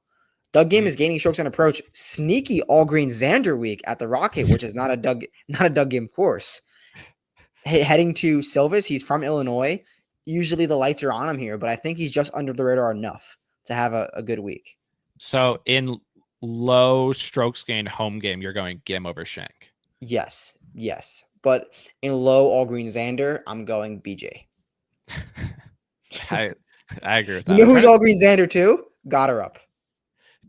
Doug Game is gaining strokes on approach. Sneaky all green Xander week at the Rocket, which is not a Doug Game course. Heading to Silvis, he's from Illinois. Usually the lights are on him here, but I think he's just under the radar enough to have a good week. So in low strokes gained home game, you're going Gim over Shank. Yes. But in low all green Xander, I'm going BJ. I agree with that. You know who's all green Xander too? Gotterup.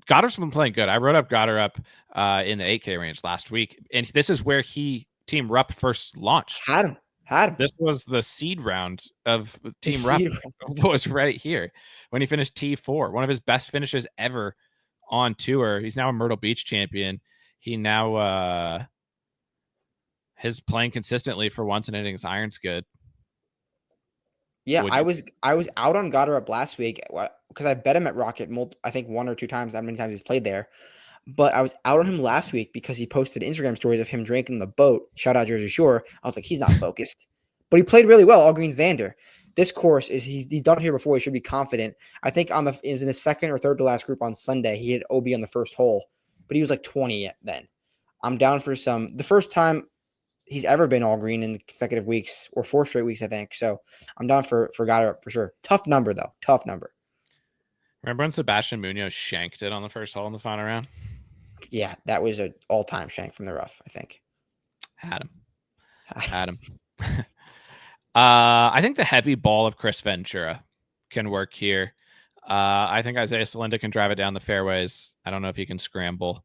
Gotterup's been playing good. I wrote up Gotterup in the 8K range last week, and this is where Team Rupp first launched. Had him. This was the seed round of Team Rupp. Was right here when he finished T4, one of his best finishes ever on tour. He's now a Myrtle Beach champion. He now is playing consistently for once, and hitting his irons good. Yeah, I was out on Gotterup last week because I bet him at Rocket, I think 1 or 2 times, how many times he's played there. But I was out on him last week because he posted Instagram stories of him drinking the boat. Shout out Jersey Shore. I was like, he's not focused. But he played really well, all green Xander. This course is he's done here before. He should be confident. I think it was in the second or third to last group on Sunday. He hit OB on the first hole, but he was like 20 then. I'm down for the first time he's ever been all green in consecutive weeks, or 4 straight weeks, I think. So I'm down for Gotterup for sure. Tough number though. Tough number. Remember when Sebastian Munoz shanked it on the first hole in the final round? Yeah, that was an all-time shank from the rough, I think. Had him. I think the heavy ball of Chris Ventura can work here. I think Isaiah Salinda can drive it down the fairways. I don't know if he can scramble.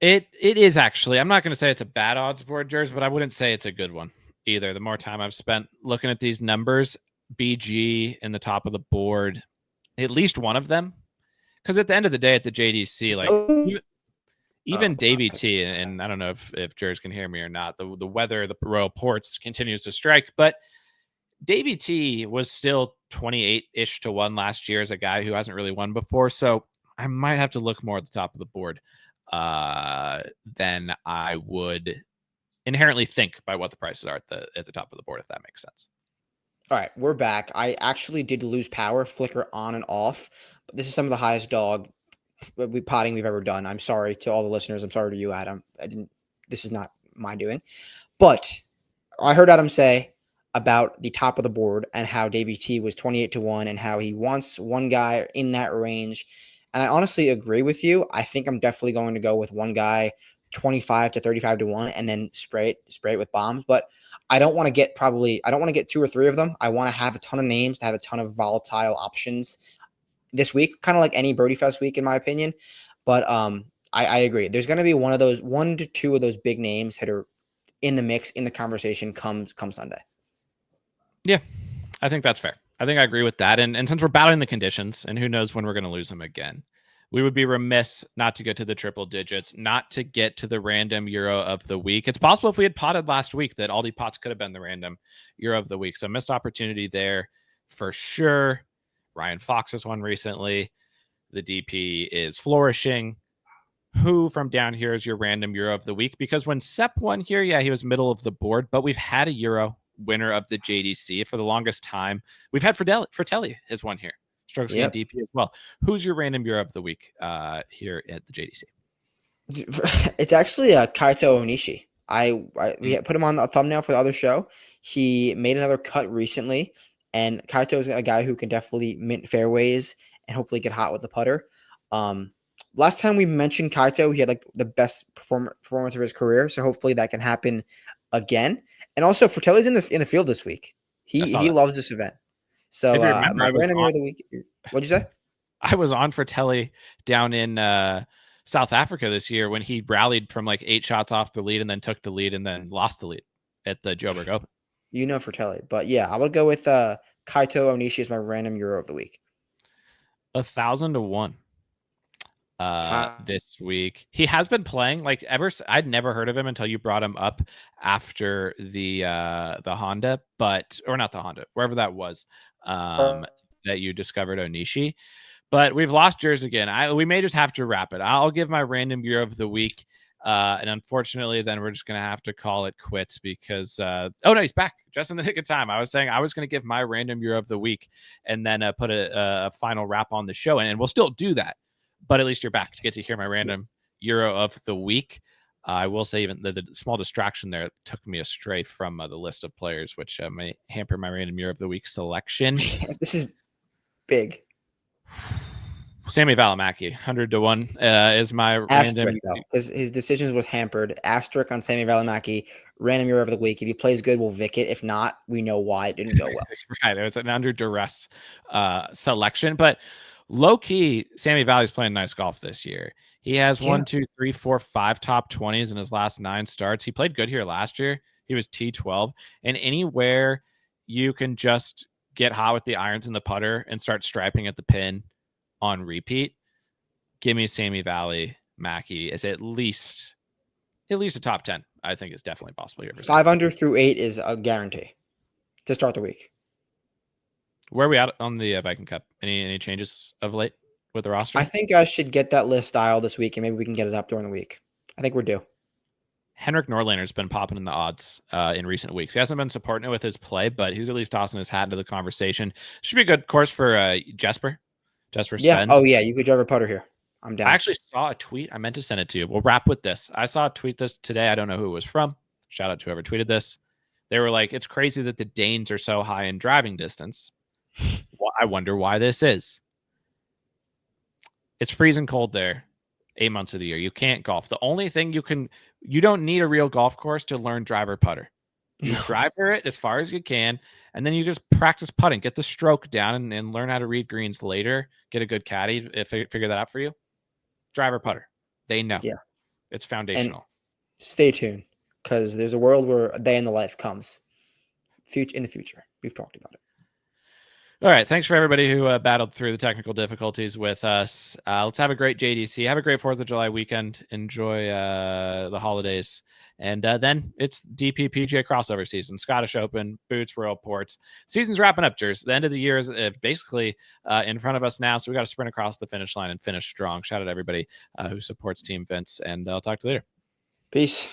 It is actually, I'm not going to say it's a bad odds board, Jers, but I wouldn't say it's a good one either. The more time I've spent looking at these numbers, BG in the top of the board, at least one of them. Because at the end of the day at the JDC, like even Davey T, and I don't know if Jers can hear me or not, the weather, the Royal Ports continues to strike, but Davey T was still 28-ish to 1 last year as a guy who hasn't really won before. So I might have to look more at the top of the board than I would inherently think by what the prices are at the top of the board, if that makes sense. All right, we're back. I actually did lose power, flicker on and off, but this is some of the highest dog potting we've ever done. I'm sorry to all the listeners. I'm sorry to you, Adam. This is not my doing. But I heard Adam say about the top of the board and how Davey T was 28 to 1 and how he wants one guy in that range. And I honestly agree with you. I think I'm definitely going to go with one guy 25 to 35 to 1 and then spray it with bombs. But I don't want to get 2 or 3 of them. I want to have a ton of names, to have a ton of volatile options this week, kind of like any Birdie Fest week, in my opinion. But I agree. There's going to be 1 to 2 of those big names that are in the mix, in the conversation come Sunday. Yeah, I think that's fair. I think I agree with that. And since we're battling the conditions, and who knows when we're going to lose them again, we would be remiss not to get to the triple digits, not to get to the random Euro of the week. It's possible if we had potted last week that Aldi Potts could have been the random Euro of the week. So missed opportunity there for sure. Ryan Fox has won recently. The DP is flourishing. Who from down here is your random Euro of the week? Because when Sepp won here, yeah, he was middle of the board, but we've had a Euro winner of the JDC for the longest time. We've had Fratelli has won here. Strokes gained DP as well. Who's your random Euro of the week here at the JDC? It's actually Kaito Onishi. We put him on the thumbnail for the other show. He made another cut recently, and Kaito is a guy who can definitely mint fairways and hopefully get hot with the putter. Last time we mentioned Kaito, he had like the best performance of his career, so hopefully that can happen again. And also, Fratelli's in the field this week. He loves this event. So my random Euro of the week. What'd you say? I was on Fratelli down in South Africa this year when he rallied from like 8 shots off the lead and then took the lead and then lost the lead at the Joburg Open. You know Fratelli, but yeah, I would go with Kaito Onishi as my random Euro of the week. 1,000 to 1. this week. He has been playing like I'd never heard of him until you brought him up after the Honda, or not the Honda, wherever that was, that you discovered Onishi. But we've lost yours again. We may just have to wrap it. I'll give my random Euro of the week. And unfortunately, then we're just going to have to call it quits because, oh no, he's back just in the nick of time. I was saying I was going to give my random Euro of the week and then put a final wrap on the show. And we'll still do that. But at least you're back to get to hear my random Euro of the week. I will say even the small distraction there took me astray from the list of players, which may hamper my random Euro of the week selection. This is big. Sammy Valimaki, 100-1 is my random. His decisions was hampered. Asterisk on Sammy Valimaki, random Euro of the week. If he plays good, we'll Vic it. If not, we know why it didn't go well. Right, it was an under duress selection, but low key, Sammy Valley's playing nice golf this year. He has 1, 2, 3, 4, 5 top 20s in his last 9 starts. He played good here last year. He was T12, and anywhere you can just get hot with the irons and the putter and start striping at the pin on repeat, give me Sammy Valley. Mackey is at least a top 10. I think it's definitely possible here. 5 under through 8 is a guarantee to start the week. Where are we at on the Viking Cup? Any changes of late with the roster? I think I should get that list styled this week, and maybe we can get it up during the week. I think we're due. Henrik Norlander's been popping in the odds in recent weeks. He hasn't been supporting it with his play, but he's at least tossing his hat into the conversation. Should be a good course for Jesper. Spence. Yeah. Oh, yeah. You could drive a putter here. I'm down. I actually saw a tweet. I meant to send it to you. We'll wrap with this. I saw a tweet this today. I don't know who it was from. Shout out to whoever tweeted this. They were like, it's crazy that the Danes are so high in driving distance. Well, I wonder why this is. It's freezing cold there 8 months of the year. You can't golf. The only thing you don't need a real golf course to learn driver putter. You drive for it as far as you can, and then you just practice putting, get the stroke down, and learn how to read greens later. Get a good caddy, figure that out for you. Driver putter. They know. Yeah. It's foundational. And stay tuned, because there's a world where a day in the life comes in the future. We've talked about it. All right. Thanks for everybody who battled through the technical difficulties with us. Let's have a great JDC. Have a great 4th of July weekend. Enjoy the holidays. And then it's DPPGA crossover season, Scottish Open, Boots, Royal Ports. Season's wrapping up, Jers. The end of the year is basically in front of us now, so we got to sprint across the finish line and finish strong. Shout out to everybody who supports Team Vince, and I'll talk to you later. Peace.